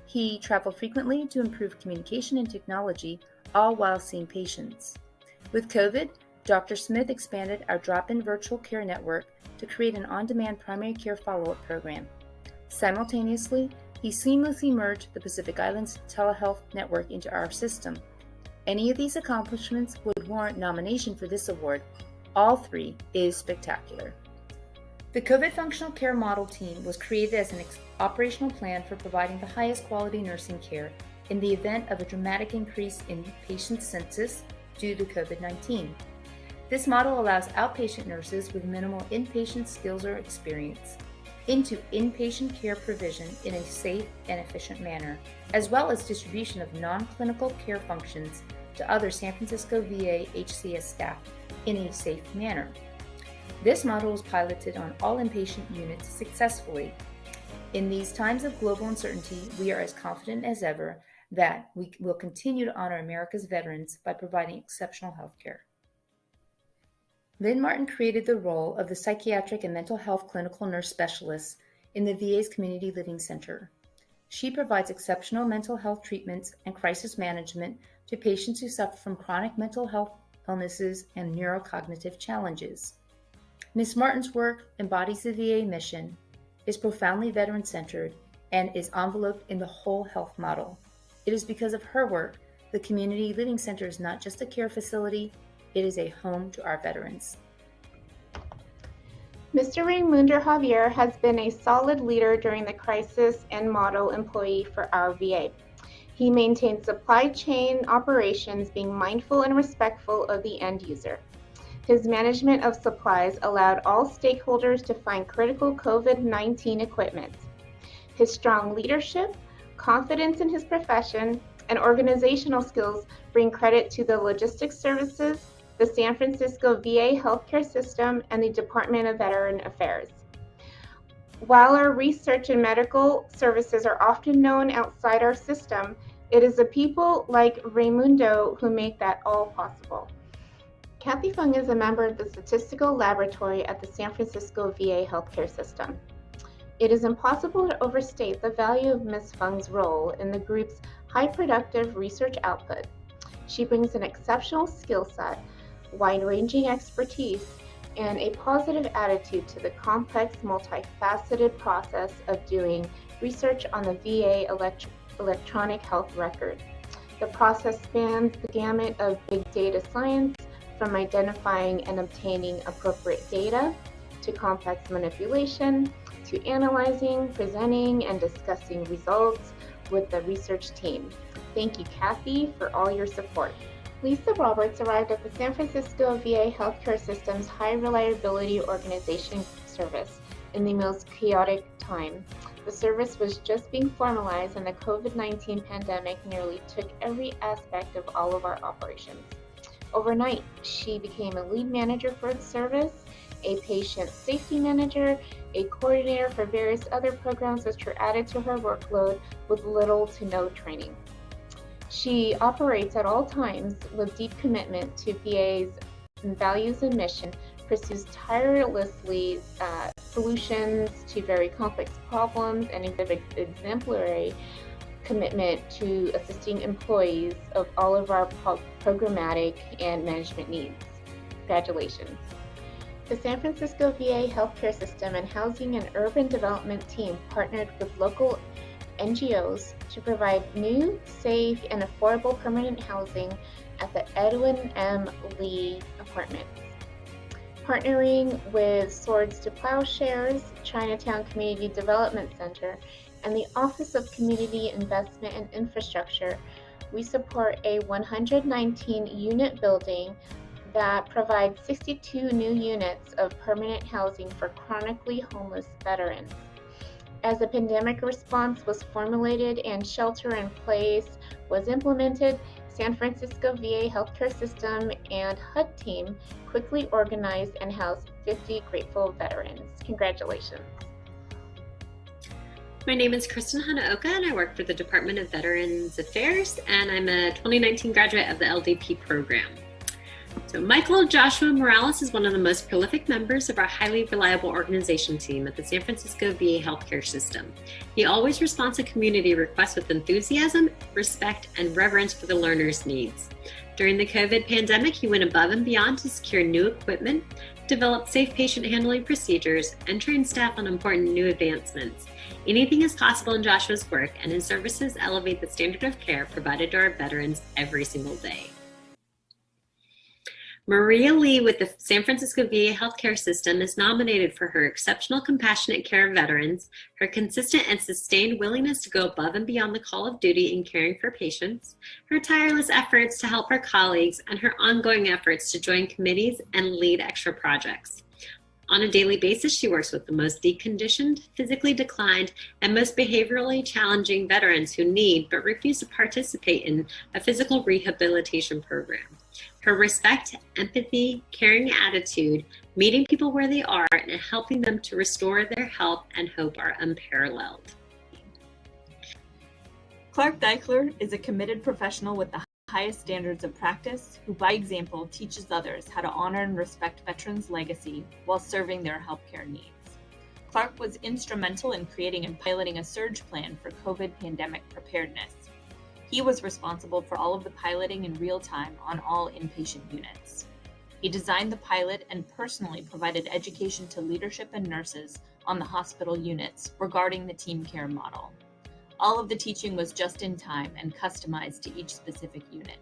L: He traveled frequently to improve communication and technology, all while seeing patients. With COVID, Dr. Smith expanded our drop-in virtual care network to create an on-demand primary care follow-up program. Simultaneously, he seamlessly merged the Pacific Islands telehealth network into our system. Any of these accomplishments would warrant nomination for this award. All three is spectacular. The COVID Functional Care Model Team was created as an operational plan for providing the highest quality nursing care in the event of a dramatic increase in patient census due to COVID-19. This model allows outpatient nurses with minimal inpatient skills or experience into inpatient care provision in a safe and efficient manner, as well as distribution of non-clinical care functions to other San Francisco VA HCS staff in a safe manner. This model was piloted on all inpatient units successfully. In these times of global uncertainty, we are as confident as ever that we will continue to honor America's veterans by providing exceptional health care. Lynn Martin created the role of the psychiatric and mental health clinical nurse specialist in the VA's Community Living Center. She provides exceptional mental health treatments and crisis management to patients who suffer from chronic mental health illnesses and neurocognitive challenges. Ms. Martin's work embodies the VA mission, is profoundly veteran-centered, and is enveloped in the whole health model. It is because of her work the Community Living Center is not just a care facility, it is a home to our veterans.
M: Mr. Raimundo Javier has been a solid leader during the crisis and model employee for our VA. He maintains supply chain operations, being mindful and respectful of the end user. His management of supplies allowed all stakeholders to find critical COVID-19 equipment. His strong leadership, confidence in his profession, and organizational skills bring credit to the logistics services, the San Francisco VA healthcare system, and the Department of Veteran Affairs. While our research and medical services are often known outside our system, it is the people like Raimundo who make that all possible. Kathy Fung is a member of the Statistical Laboratory at the San Francisco VA healthcare system. It is impossible to overstate the value of Ms. Fung's role in the group's high productive research output. She brings an exceptional skill set, wide-ranging expertise, and a positive attitude to the complex, multifaceted process of doing research on the VA electronic health record. The process spans the gamut of big data science, from identifying and obtaining appropriate data, to complex manipulation, to analyzing, presenting, and discussing results with the research team. Thank you, Kathy, for all your support. Lisa Roberts arrived at the San Francisco VA healthcare system's high reliability organization service in the most chaotic time. The service was just being formalized, and the COVID-19 pandemic nearly took every aspect of all of our operations. Overnight, she became a lead manager for the service, a patient safety manager, a coordinator for various other programs which were added to her workload with little to no training. She operates at all times with deep commitment to VA's values and mission, pursues tirelessly solutions to very complex problems, and exhibits exemplary commitment to assisting employees of all of our programmatic and management needs. Congratulations. The San Francisco VA healthcare system and housing and urban development team partnered with local NGOs to provide new, safe, and affordable permanent housing at the Edwin M. Lee Apartments. Partnering with Swords to Plowshares, Chinatown Community Development Center, and the Office of Community Investment and Infrastructure, we support a 119-unit building that provides 62 new units of permanent housing for chronically homeless veterans. As the pandemic response was formulated and shelter in place was implemented, San Francisco VA healthcare system and HUD team quickly organized and housed 50 grateful veterans. Congratulations.
N: My name is Kristen Hanaoka, and I work for the Department of Veterans Affairs, and I'm a 2019 graduate of the LDP program. So Michael Joshua Morales is one of the most prolific members of our highly reliable organization team at the San Francisco VA healthcare system. He always responds to community requests with enthusiasm, respect, and reverence for the learner's needs. During the COVID pandemic, he went above and beyond to secure new equipment, develop safe patient handling procedures, and train staff on important new advancements. Anything is possible in Joshua's work, and his services elevate the standard of care provided to our veterans every single day. Maria Lee with the San Francisco VA healthcare system is nominated for her exceptional compassionate care of veterans, her consistent and sustained willingness to go above and beyond the call of duty in caring for patients, her tireless efforts to help her colleagues, and her ongoing efforts to join committees and lead extra projects. On a daily basis, she works with the most deconditioned, physically declined, and most behaviorally challenging veterans who need but refuse to participate in a physical rehabilitation program. Her respect, empathy, caring attitude, meeting people where they are, and helping them to restore their health and hope are unparalleled.
G: Clark Deichler is a committed professional with the highest standards of practice, who by example teaches others how to honor and respect veterans' legacy while serving their healthcare needs. Clark was instrumental in creating and piloting a surge plan for COVID pandemic preparedness. He was responsible for all of the piloting in real time on all inpatient units. He designed the pilot and personally provided education to leadership and nurses on the hospital units regarding the team care model. All of the teaching was just in time and customized to each specific unit.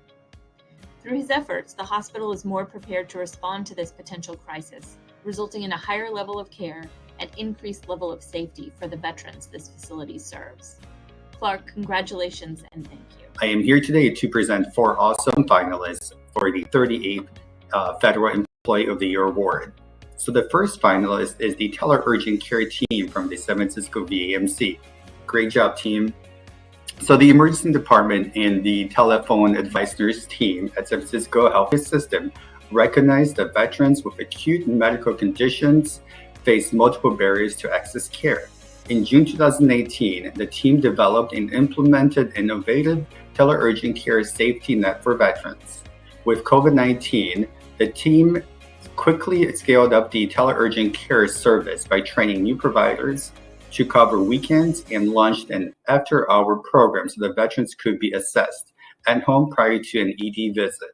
G: Through his efforts, the hospital is more prepared to respond to this potential crisis resulting in a higher level of care and increased level of safety for the veterans this facility serves. Clark, congratulations and thank you.
O: I am here today to present 4 awesome finalists for the 38th Federal Employee of the Year Award. So the first finalist is the Tele-Urgent Care team from the San Francisco VAMC. Great job, team. So the emergency department and the telephone advice nurse team at San Francisco Healthcare System recognized that veterans with acute medical conditions face multiple barriers to access care. In June 2018, the team developed and implemented innovative tele-urgent care safety net for veterans. With COVID-19, the team quickly scaled up the tele-urgent care service by training new providers to cover weekends and launched an after-hour program so that veterans could be assessed at home prior to an ED visit.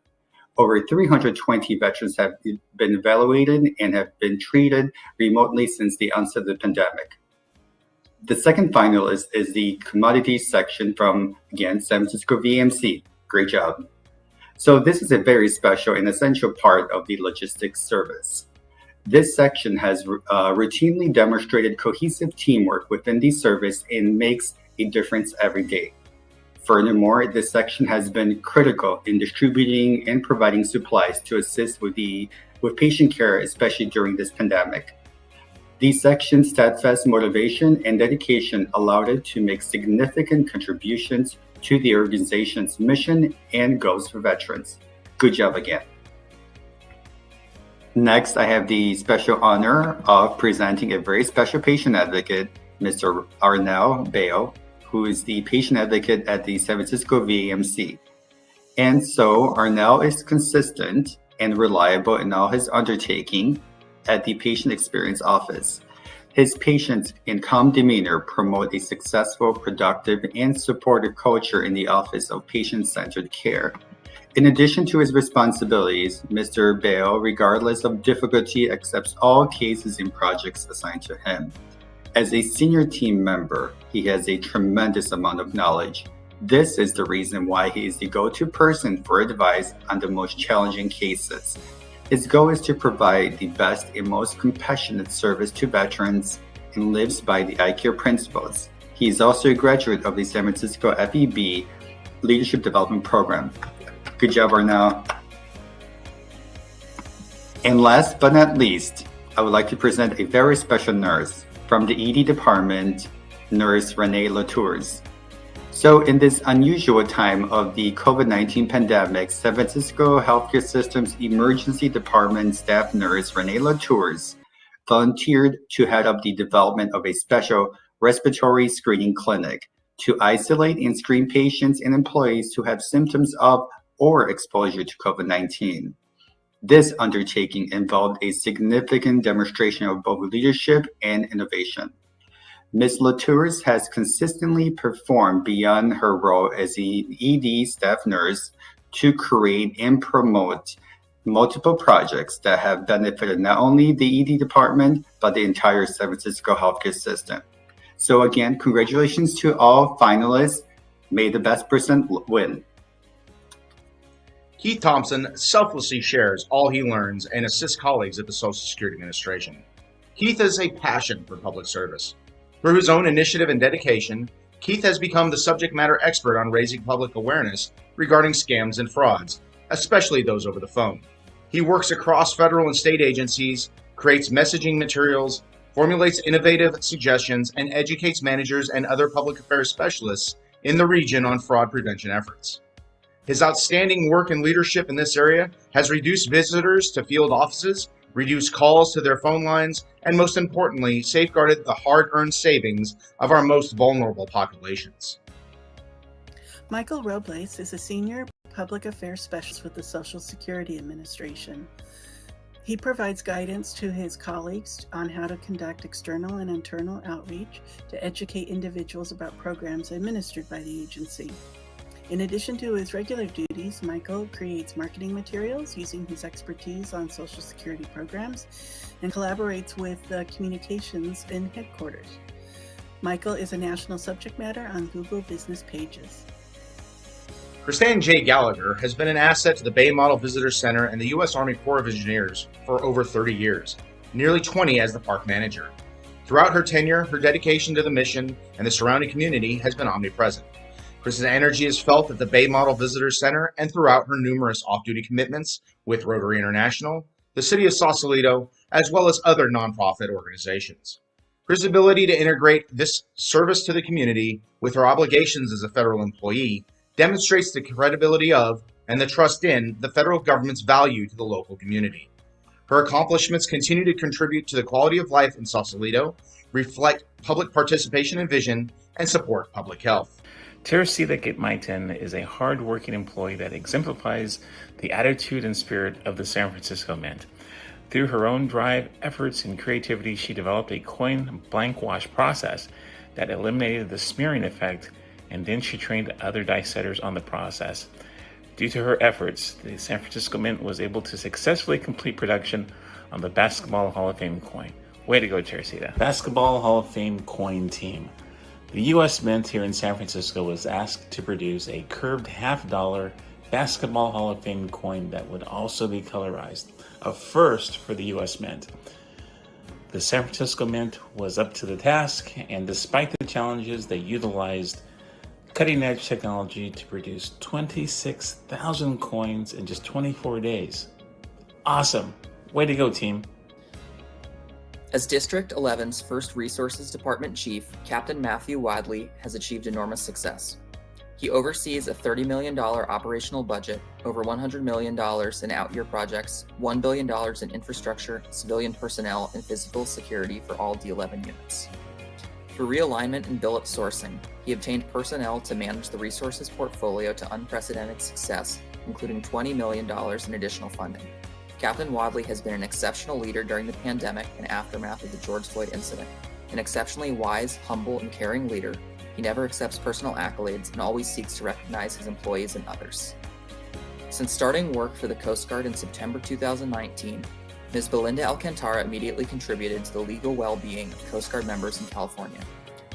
O: Over 320 veterans have been evaluated and have been treated remotely since the onset of the pandemic. The second finalist is the commodities section from, again, San Francisco VMC. Great job. So this is a very special and essential part of the logistics service. This section has routinely demonstrated cohesive teamwork within the service and makes a difference every day. Furthermore, this section has been critical in distributing and providing supplies to assist with patient care, especially during this pandemic. The section's steadfast motivation and dedication allowed it to make significant contributions to the organization's mission and goals for veterans. Good job again. Next, I have the special honor of presenting a very special patient advocate, Mr. Arnel Bale, who is the patient advocate at the San Francisco VAMC. And so Arnel is consistent and reliable in all his undertaking at the Patient Experience Office. His patience and calm demeanor promote a successful, productive, and supportive culture in the Office of Patient-Centered Care. In addition to his responsibilities, Mr. Bale, regardless of difficulty, accepts all cases and projects assigned to him. As a senior team member, he has a tremendous amount of knowledge. This is the reason why he is the go-to person for advice on the most challenging cases. His goal is to provide the best and most compassionate service to veterans and lives by the ICARE principles. He is also a graduate of the San Francisco FEB Leadership Development Program. Good job, Arnel. And last but not least, I would like to present a very special nurse from the ED department, Nurse Renee Latours. So in this unusual time of the COVID-19 pandemic, San Francisco Healthcare System's Emergency Department staff nurse Renee Latours volunteered to head up the development of a special respiratory screening clinic to isolate and screen patients and employees who have symptoms of or exposure to COVID-19. This undertaking involved a significant demonstration of both leadership and innovation. Ms. Latours has consistently performed beyond her role as an ED staff nurse to create and promote multiple projects that have benefited not only the ED department, but the entire San Francisco healthcare system. So again, congratulations to all finalists. May the best person win.
C: Keith Thompson selflessly shares all he learns and assists colleagues at the Social Security Administration. Keith has a passion for public service. Through his own initiative and dedication, Keith has become the subject matter expert on raising public awareness regarding scams and frauds, especially those over the phone. He works across federal and state agencies, creates messaging materials, formulates innovative suggestions, and educates managers and other public affairs specialists in the region on fraud prevention efforts. His outstanding work and leadership in this area has reduced visitors to field offices, reduced calls to their phone lines, and most importantly, safeguarded the hard-earned savings of our most vulnerable populations.
H: Michael Robles is a senior public affairs specialist with the Social Security Administration. He provides guidance to his colleagues on how to conduct external and internal outreach to educate individuals about programs administered by the agency. In addition to his regular duties, Michael creates marketing materials using his expertise on Social Security programs and collaborates with communications in headquarters. Michael is a national subject matter on Google business pages.
C: Christine J. Gallagher has been an asset to the Bay Model Visitor Center and the U.S. Army Corps of Engineers for over 30 years. nearly 20 as the park manager. Throughout her tenure, her dedication to the mission and the surrounding community has been omnipresent. Chris's energy is felt at the Bay Model Visitor Center and throughout her numerous off-duty commitments with Rotary International, the City of Sausalito, as well as other nonprofit organizations. Chris's ability to integrate this service to the community with her obligations as a federal employee demonstrates the credibility of and the trust in the federal government's value to the local community. Her accomplishments continue to contribute to the quality of life in Sausalito, reflect public participation and vision, and support public health.
E: Teresita Gitmaitan is a hard-working employee that exemplifies the attitude and spirit of the San Francisco Mint. Through her own drive, efforts, and creativity, she developed a coin blank wash process that eliminated the smearing effect, and then she trained other die setters on the process. Due to her efforts, the San Francisco Mint was able to successfully complete production on the Basketball Hall of Fame coin. Way to go, Teresita. Basketball Hall of Fame coin team. The U.S. Mint here in San Francisco was asked to produce a curved $50 Basketball Hall of Fame coin that would also be colorized, a first for the U.S. Mint. The San Francisco Mint was up to the task, and despite the challenges, they utilized cutting-edge technology to produce 26,000 coins in just 24 days. Awesome. Way to go, team.
P: As District 11's first Resources Department Chief, Captain Matthew Wadley has achieved enormous success. He oversees a $30 million operational budget, over $100 million in out-year projects, $1 billion in infrastructure, civilian personnel, and physical security for all D11 units. Through realignment and billet sourcing, he obtained personnel to manage the resources portfolio to unprecedented success, including $20 million in additional funding. Captain Wadley has been an exceptional leader during the pandemic and aftermath of the George Floyd incident. An exceptionally wise, humble, and caring leader, he never accepts personal accolades and always seeks to recognize his employees and others. Since starting work for the Coast Guard in September 2019, Ms. Belinda Alcantara immediately contributed to the legal well-being of Coast Guard members in California.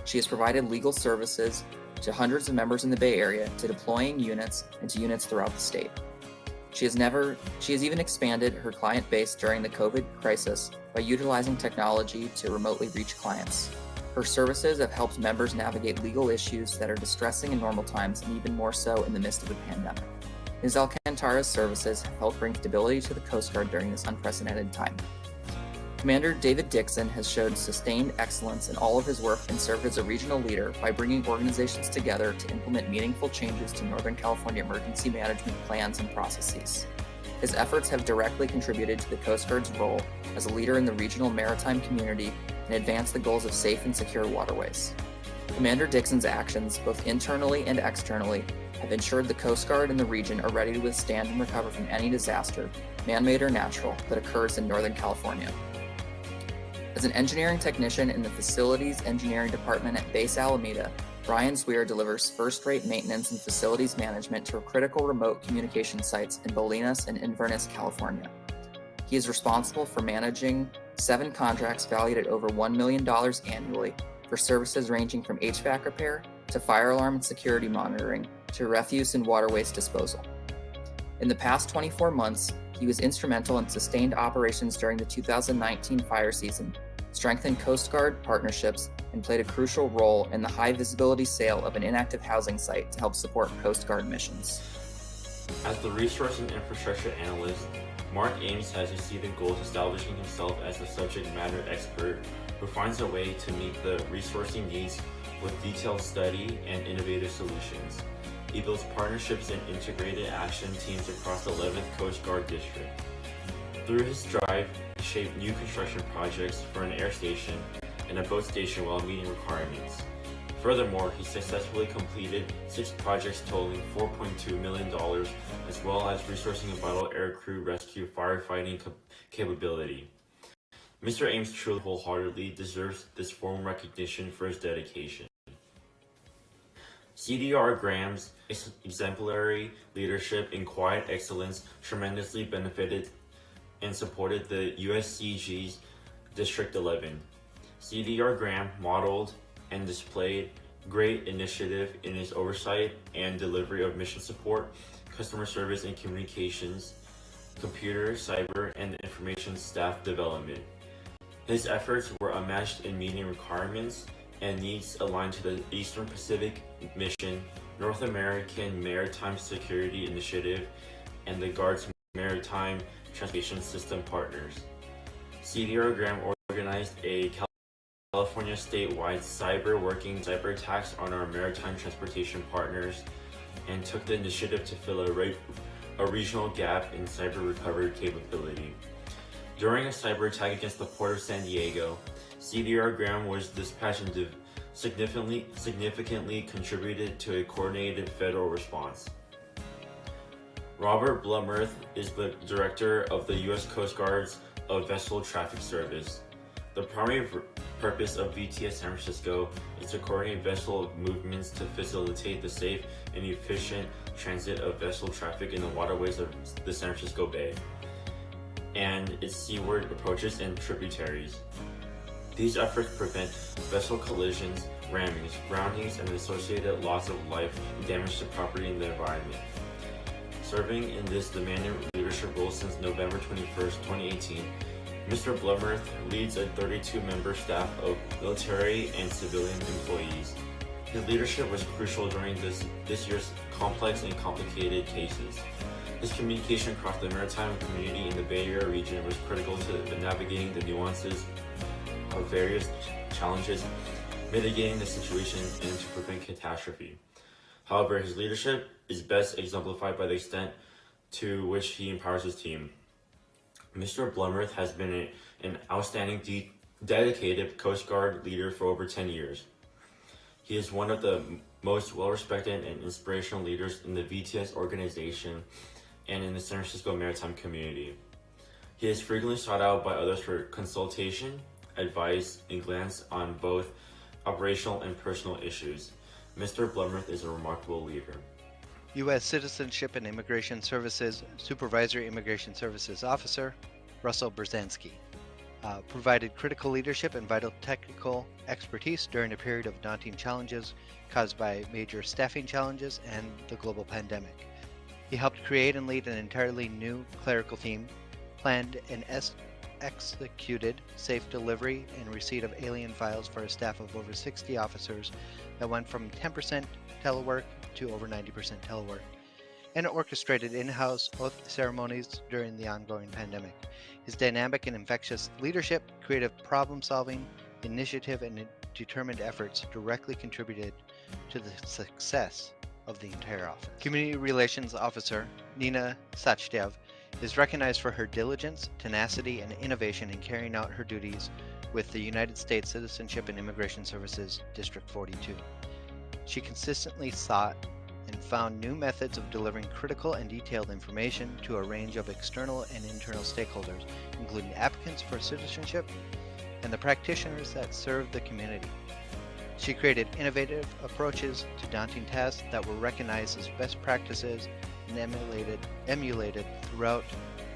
P: She has provided legal services to hundreds of members in the Bay Area, to deploying units, and to units throughout the state. She has even expanded her client base during the COVID crisis by utilizing technology to remotely reach clients. Her services have helped members navigate legal issues that are distressing in normal times and even more so in the midst of a pandemic. Ms. Alcantara's services have helped bring stability to the Coast Guard during this unprecedented time. Commander David Dixon has showed sustained excellence in all of his work and served as a regional leader by bringing organizations together to implement meaningful changes to Northern California emergency management plans and processes. His efforts have directly contributed to the Coast Guard's role as a leader in the regional maritime community and advanced the goals of safe and secure waterways. Commander Dixon's actions, both internally and externally, have ensured the Coast Guard and the region are ready to withstand and recover from any disaster, man-made or natural, that occurs in Northern California. As an engineering technician in the Facilities Engineering Department at Base Alameda, Brian Zwier delivers first-rate maintenance and facilities management to critical remote communication sites in Bolinas and Inverness, California. He is responsible for managing 7 contracts valued at over $1 million annually for services ranging from HVAC repair to fire alarm and security monitoring to refuse and water waste disposal. In the past 24 months, he was instrumental in sustained operations during the 2019 fire season, strengthened Coast Guard partnerships, and played a crucial role in the high-visibility sale of an inactive housing site to help support Coast Guard missions.
Q: As the resource and infrastructure analyst, Mark Ames has received the goal of establishing himself as a subject matter expert who finds a way to meet the resourcing needs with detailed study and innovative solutions. He builds partnerships and integrated action teams across the 11th Coast Guard District. Through his drive, he shaped new construction projects for an air station and a boat station while meeting requirements. Furthermore, he successfully completed 6 projects totaling $4.2 million, as well as resourcing a vital aircrew rescue firefighting capability. Mr. Ames truly wholeheartedly deserves this formal recognition for his dedication. CDR Graham's exemplary leadership and quiet excellence tremendously benefited and supported the USCG's District 11. CDR Graham modeled and displayed great initiative in his oversight and delivery of mission support, customer service and communications, computer, cyber, and information staff development. His efforts were unmatched in meeting requirements and needs aligned to the Eastern Pacific Mission, North American Maritime Security Initiative, and the Guard's Maritime Transportation System partners. CDR Graham organized a California statewide cyber attacks on our maritime transportation partners and took the initiative to fill a regional gap in cyber recovery capability. During a cyber attack against the Port of San Diego, CDR Graham was dispatched and significantly contributed to a coordinated federal response. Robert Blumworth is the director of the U.S. Coast Guard's Vessel Traffic Service. The primary purpose of VTS San Francisco is to coordinate vessel movements to facilitate the safe and efficient transit of vessel traffic in the waterways of the San Francisco Bay and its seaward approaches and tributaries. These efforts prevent vessel collisions, rammings, groundings, and associated loss of life and damage to property and the environment. Serving in this demanding leadership role since November 21st, 2018, Mr. Blumworth leads a 32-member staff of military and civilian employees. His leadership was crucial during this year's complex and complicated cases. His communication across the maritime community in the Bay Area region was critical to navigating the nuances of various challenges, mitigating the situation, and to prevent catastrophe. However, his leadership is best exemplified by the extent to which he empowers his team. Mr. Blumworth has been an outstanding, dedicated Coast Guard leader for over 10 years. He is one of the most well-respected and inspirational leaders in the VTS organization and in the San Francisco maritime community. He is frequently sought out by others for consultation, advice, and glance on both operational and personal issues. Mr. Blumworth is a remarkable leader.
R: U.S. Citizenship and Immigration Services Supervisory Immigration Services Officer, Russell Brzezinski. Provided critical leadership and vital technical expertise during a period of daunting challenges caused by major staffing challenges and the global pandemic. He helped create and lead an entirely new clerical team, planned and executed safe delivery and receipt of alien files for a staff of over 60 officers that went from 10% telework to over 90% telework, and orchestrated in-house oath ceremonies during the ongoing pandemic. His dynamic and infectious leadership, creative problem-solving, initiative, and determined efforts directly contributed to the success of the entire office. Community Relations Officer Nina Sachdev is recognized for her diligence, tenacity, and innovation in carrying out her duties with the United States Citizenship and Immigration Services District 42. She consistently sought and found new methods of delivering critical and detailed information to a range of external and internal stakeholders, including applicants for citizenship and the practitioners that serve the community. She created innovative approaches to daunting tasks that were recognized as best practices and emulated throughout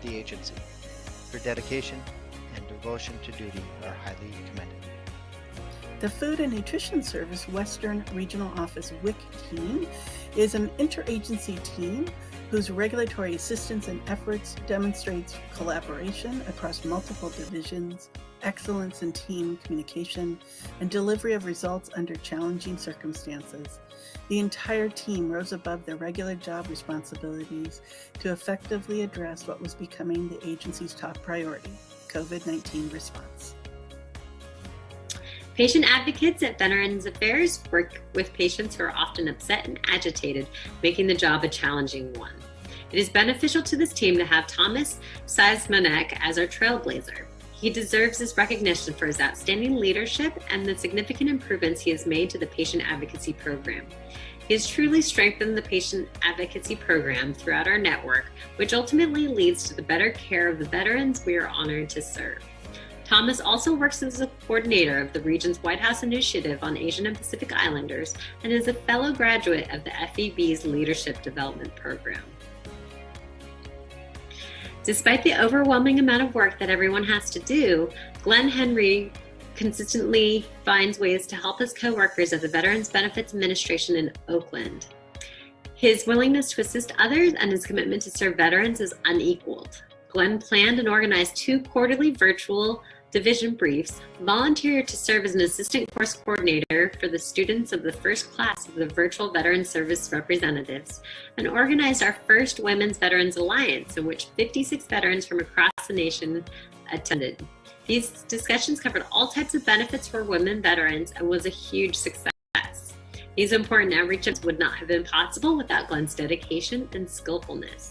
R: the agency. Her dedication and devotion to duty are highly commended.
H: The Food and Nutrition Service Western Regional Office WIC team is an interagency team whose regulatory assistance and efforts demonstrates collaboration across multiple divisions, excellence in team communication, and delivery of results under challenging circumstances. The entire team rose above their regular job responsibilities to effectively address what was becoming the agency's top priority, COVID-19 response.
N: Patient advocates at Veterans Affairs work with patients who are often upset and agitated, making the job a challenging one. It is beneficial to this team to have Thomas Seismanek as our trailblazer. He deserves this recognition for his outstanding leadership and the significant improvements he has made to the patient advocacy program. He has truly strengthened the patient advocacy program throughout our network, which ultimately leads to the better care of the veterans we are honored to serve. Thomas also works as a coordinator of the region's White House Initiative on Asian and Pacific Islanders and is a fellow graduate of the FEB's Leadership Development Program. Despite the overwhelming amount of work that everyone has to do, Glenn Henry consistently finds ways to help his coworkers at the Veterans Benefits Administration in Oakland. His willingness to assist others and his commitment to serve veterans is unequaled. Glenn planned and organized 2 quarterly virtual division briefs, volunteered to serve as an assistant course coordinator for the students of the first class of the Virtual Veteran Service Representatives, and organized our first Women's Veterans Alliance, in which 56 veterans from across the nation attended. These discussions covered all types of benefits for women veterans and was a huge success. These important outreaches would not have been possible without Glenn's dedication and skillfulness.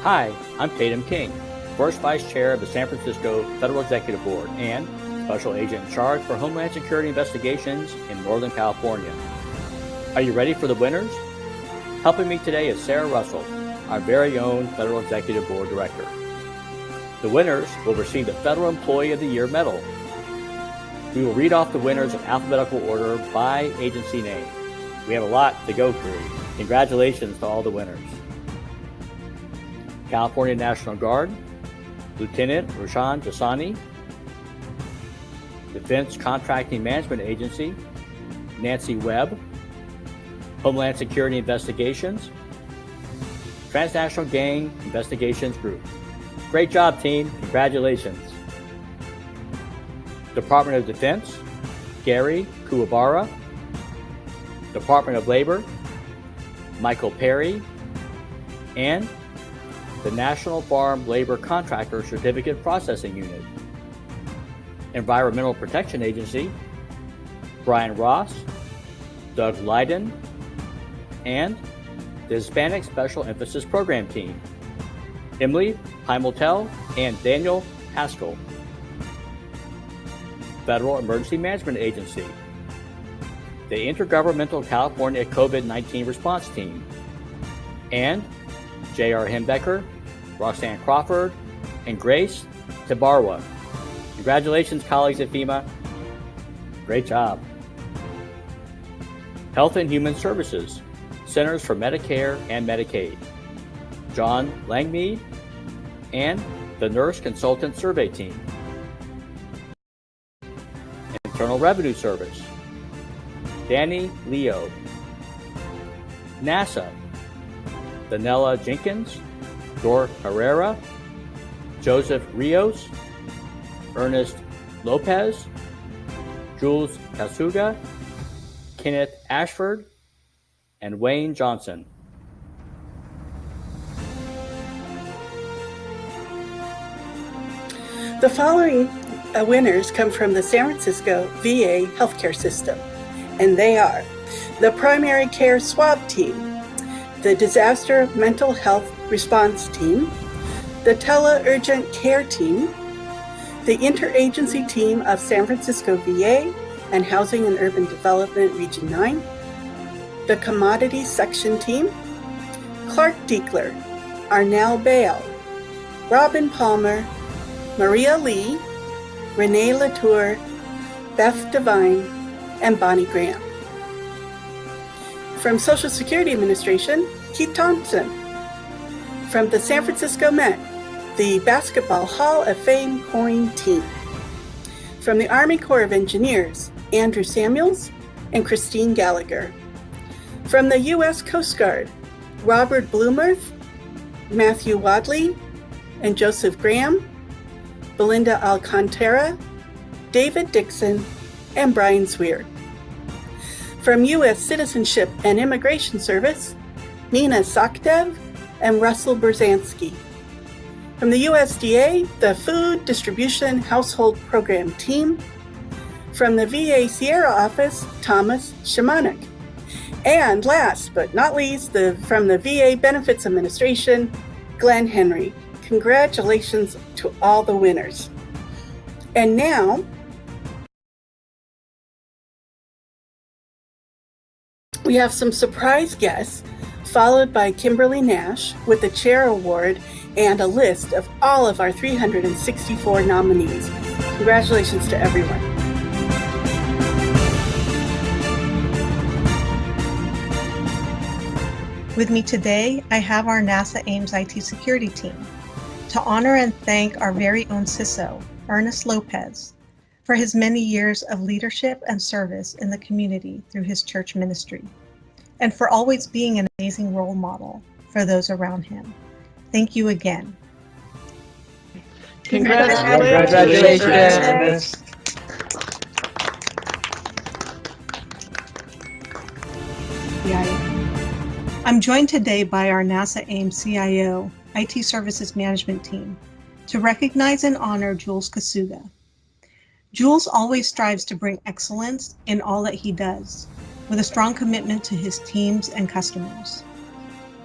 S: Hi, I'm Tatum King, First Vice Chair of the San Francisco Federal Executive Board and Special Agent in charge for Homeland Security Investigations in Northern California. Are you ready for the winners? Helping me today is Sarah Russell, our very own Federal Executive Board Director. The winners will receive the Federal Employee of the Year Medal. We will read off the winners in alphabetical order by agency name. We have a lot to go through. Congratulations to all the winners. California National Guard, Lieutenant Roshan Jasani. Defense Contracting Management Agency, Nancy Webb. Homeland Security Investigations, Transnational Gang Investigations Group. Great job, team. Congratulations. Department of Defense, Gary Kuwabara. Department of Labor, Michael Perry. And the National Farm Labor Contractor Certificate Processing Unit. Environmental Protection Agency, Brian Ross, Doug Leiden, and the Hispanic Special Emphasis Program Team, Emily Heimeltel and Daniel Haskell. Federal Emergency Management Agency, the Intergovernmental California COVID-19 Response Team, and J.R. Hembecker, Roxanne Crawford, and Grace Tabarwa. Congratulations, colleagues at FEMA. Great job. Health and Human Services, Centers for Medicare and Medicaid, John Langmead, and the Nurse Consultant Survey Team. Internal Revenue Service, Danny Leo. NASA, Danella Jenkins, Dor Herrera, Joseph Rios, Ernest Lopez, Jules Kasuga, Kenneth Ashford, and Wayne Johnson.
H: The following winners come from the San Francisco VA healthcare system, and they are the Primary Care Swab Team, the Disaster Mental Health Response Team, the Tele-Urgent Care Team, the Interagency Team of San Francisco VA and Housing and Urban Development Region 9, the Commodities Section Team, Clark Diekler, Arnell Bale, Robin Palmer, Maria Lee, Renee Latour, Beth Devine, and Bonnie Graham. From Social Security Administration, Keith Thompson. From the San Francisco Met, the Basketball Hall of Fame Coin Team. From the Army Corps of Engineers, Andrew Samuels and Christine Gallagher. From the U.S. Coast Guard, Robert Bloomerth, Matthew Wadley, and Joseph Graham, Belinda Alcantara, David Dixon, and Brian Sweer. From U.S. Citizenship and Immigration Service, Nina Sokdev and Russell Berzanski. From the USDA, the Food Distribution Household Program Team. From the VA Sierra Office, Thomas Shamanik. And last but not least, from the VA Benefits Administration, Glenn Henry. Congratulations to all the winners. And now, we have some surprise guests, followed by Kimberly Nash with the Chair Award and a list of all of our 364 nominees. Congratulations to everyone.
T: With me today, I have our NASA Ames IT security team to honor and thank our very own CISO, Ernest Lopez, for his many years of leadership and service in the community through his church ministry. and for always being an amazing role model for those around him. Thank you again.
S: Congratulations.
T: I'm joined today by our NASA Ames CIO, IT Services Management Team, to recognize and honor Jules Kasuga. Jules always strives to bring excellence in all that he does, with a strong commitment to his teams and customers.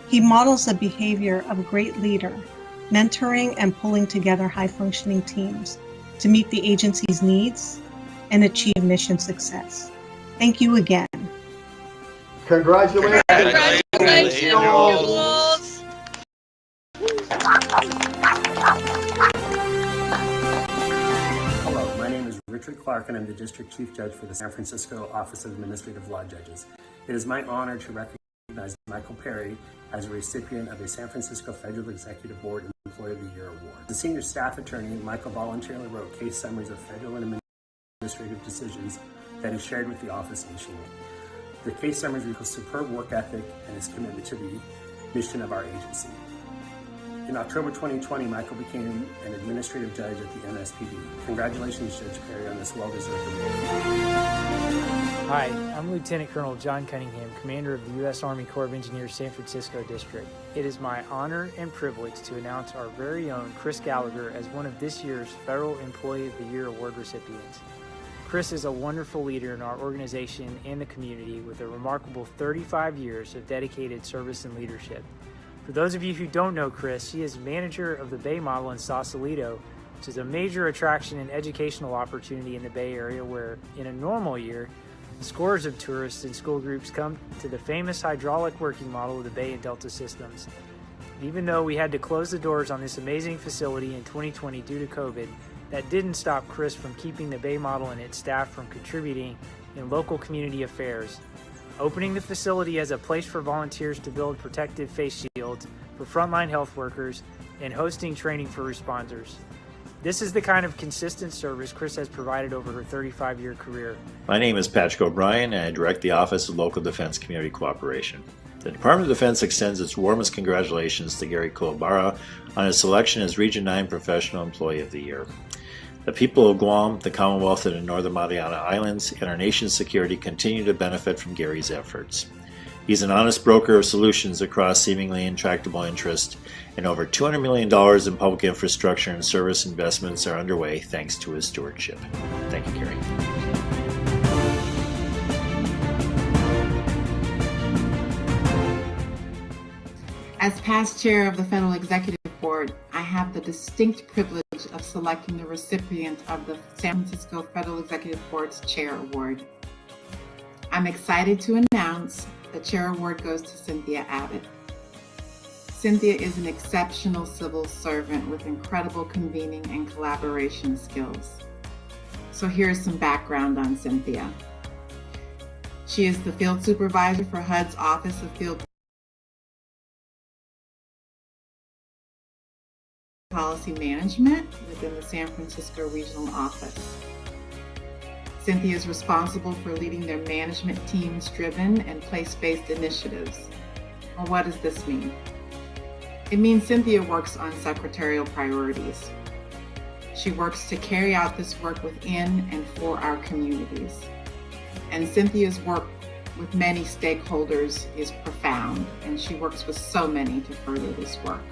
T: He models the behavior of a great leader, mentoring and pulling together high-functioning teams to meet the agency's needs and achieve mission success. Thank you again.
U: Congratulations.
V: Jules.
W: Hello, my name is Richard Clark and I'm the District Chief Judge for the San Francisco Office of Administrative Law Judges. It is my honor to recognize Michael Perry as a recipient of a San Francisco Federal Executive Board Employee of the Year Award. As a senior staff attorney, Michael voluntarily wrote case summaries of federal and administrative decisions that he shared with the office nationwide. The case summaries reflect superb work ethic and his commitment to the mission of our agency. In October 2020, Michael became an administrative judge at the MSPB. Congratulations, Judge Perry, on this well-deserved award.
X: Hi, I'm Lieutenant Colonel John Cunningham, Commander of the U.S. Army Corps of Engineers San Francisco District. It is my honor and privilege to announce our very own Chris Gallagher as one of this year's Federal Employee of the Year Award recipients. Chris is a wonderful leader in our organization and the community with a remarkable 35 years of dedicated service and leadership. For those of you who don't know Chris, she is manager of the Bay Model in Sausalito, which is a major attraction and educational opportunity in the Bay Area where, in a normal year, scores of tourists and school groups come to the famous hydraulic working model of the Bay and Delta systems. Even though we had to close the doors on this amazing facility in 2020 due to COVID, that didn't stop Chris from keeping the Bay Model and its staff from contributing in local community affairs, opening the facility as a place for volunteers to build protective face shields for frontline health workers, and hosting training for responders. This is the kind of consistent service Chris has provided over her 35-year career.
Y: My name is Patrick O'Brien, and I direct the Office of Local Defense Community Cooperation. The Department of Defense extends its warmest congratulations to Gary Kuwabara on his selection as Region 9 Professional Employee of the Year. The people of Guam, the Commonwealth and the Northern Mariana Islands, and our nation's security continue to benefit from Gary's efforts. He's an honest broker of solutions across seemingly intractable interests, and over $200 million in public infrastructure and service investments are underway thanks to his stewardship. Thank you, Gary.
Z: As past chair of the Federal Executive Board, I have the distinct privilege of selecting the recipient of the San Francisco Federal Executive Board's Chair Award. I'm excited to announce the Chair Award goes to Cynthia Abbott. Cynthia is an exceptional civil servant with incredible convening and collaboration skills. So here's some background on Cynthia. She is the field supervisor for HUD's Office of Field Policy Management within the San Francisco Regional Office. Cynthia is responsible for leading their management team's driven and place-based initiatives. Well, what does this mean? It means Cynthia works on secretarial priorities. She works to carry out this work within and for our communities. And Cynthia's work with many stakeholders is profound, and she works with so many to further this work.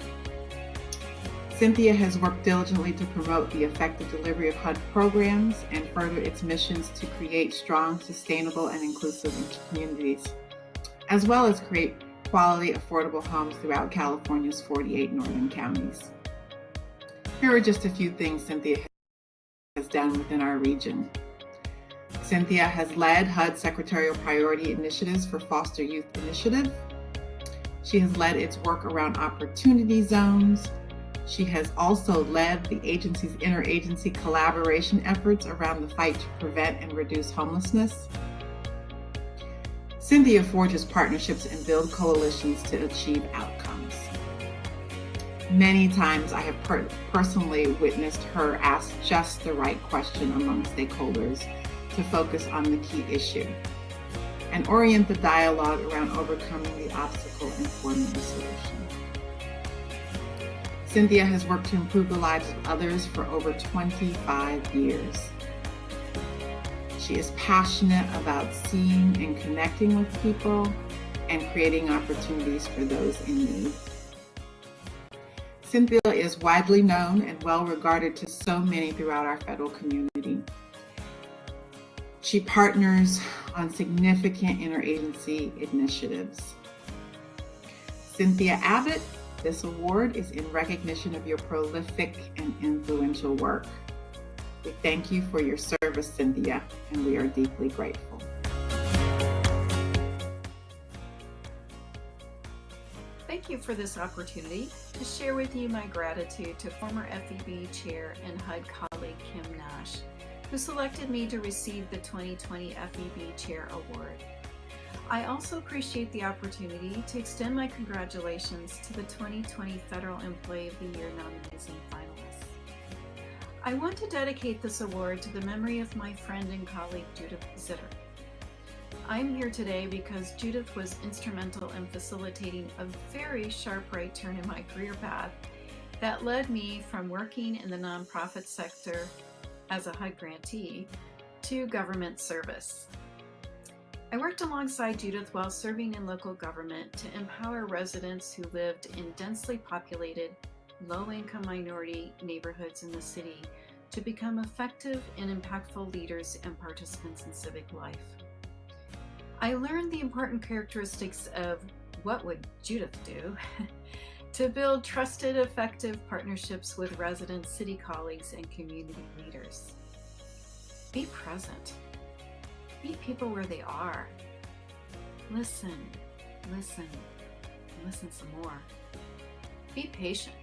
Z: Cynthia has worked diligently to promote the effective delivery of HUD programs and further its missions to create strong, sustainable, and inclusive communities, as well as create quality, affordable homes throughout California's 48 northern counties. Here are just a few things Cynthia has done within our region. Cynthia has led HUD Secretarial Priority Initiatives for Foster Youth Initiative. She has led its work around opportunity zones. She has also led the agency's interagency collaboration efforts around the fight to prevent and reduce homelessness. Cynthia forges partnerships and builds coalitions to achieve outcomes. Many times I have personally witnessed her ask just the right question among stakeholders to focus on the key issue. and orient the dialogue around overcoming the obstacle and forming a solution. Cynthia has worked to improve the lives of others for over 25 years. She is passionate about seeing and connecting with people and creating opportunities for those in need. Cynthia is widely known and well regarded to so many throughout our federal community. She partners on significant interagency initiatives. Cynthia Abbott, this award is in recognition of your prolific and influential work. We thank you for your service, Cynthia, and we are deeply grateful.
A: Thank you for this opportunity to share with you my gratitude to former FEB Chair and HUD colleague Kim Nash, who selected me to receive the 2020 FEB Chair Award. I also appreciate the opportunity to extend my congratulations to the 2020 Federal Employee of the Year nominees and finalists. I want to dedicate this award to the memory of my friend and colleague Judith Zitter. I'm here today because Judith was instrumental in facilitating a very sharp right turn in my career path that led me from working in the nonprofit sector as a HUD grantee to government service. I worked alongside Judith while serving in local government to empower residents who lived in densely populated, low-income minority neighborhoods in the city to become effective and impactful leaders and participants in civic life. I learned the important characteristics of what would Judith do to build trusted, effective partnerships with residents, city colleagues, and community leaders. Be present. Meet people where they are. Listen, listen, listen some more. Be patient.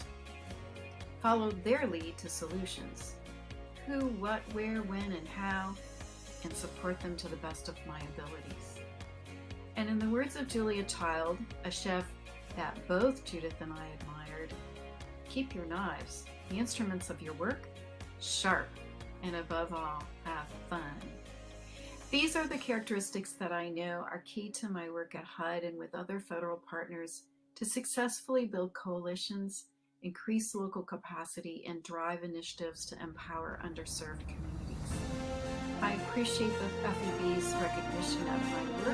A: Follow their lead to solutions. Who, what, where, when, and how, and support them to the best of my abilities. And in the words of Julia Child, a chef that both Judith and I admired, keep your knives, the instruments of your work, sharp, and above all, have fun. These are the characteristics that I know are key to my work at HUD and with other federal partners to successfully build coalitions, increase local capacity, and drive initiatives to empower underserved communities. I appreciate the FEB's recognition of my work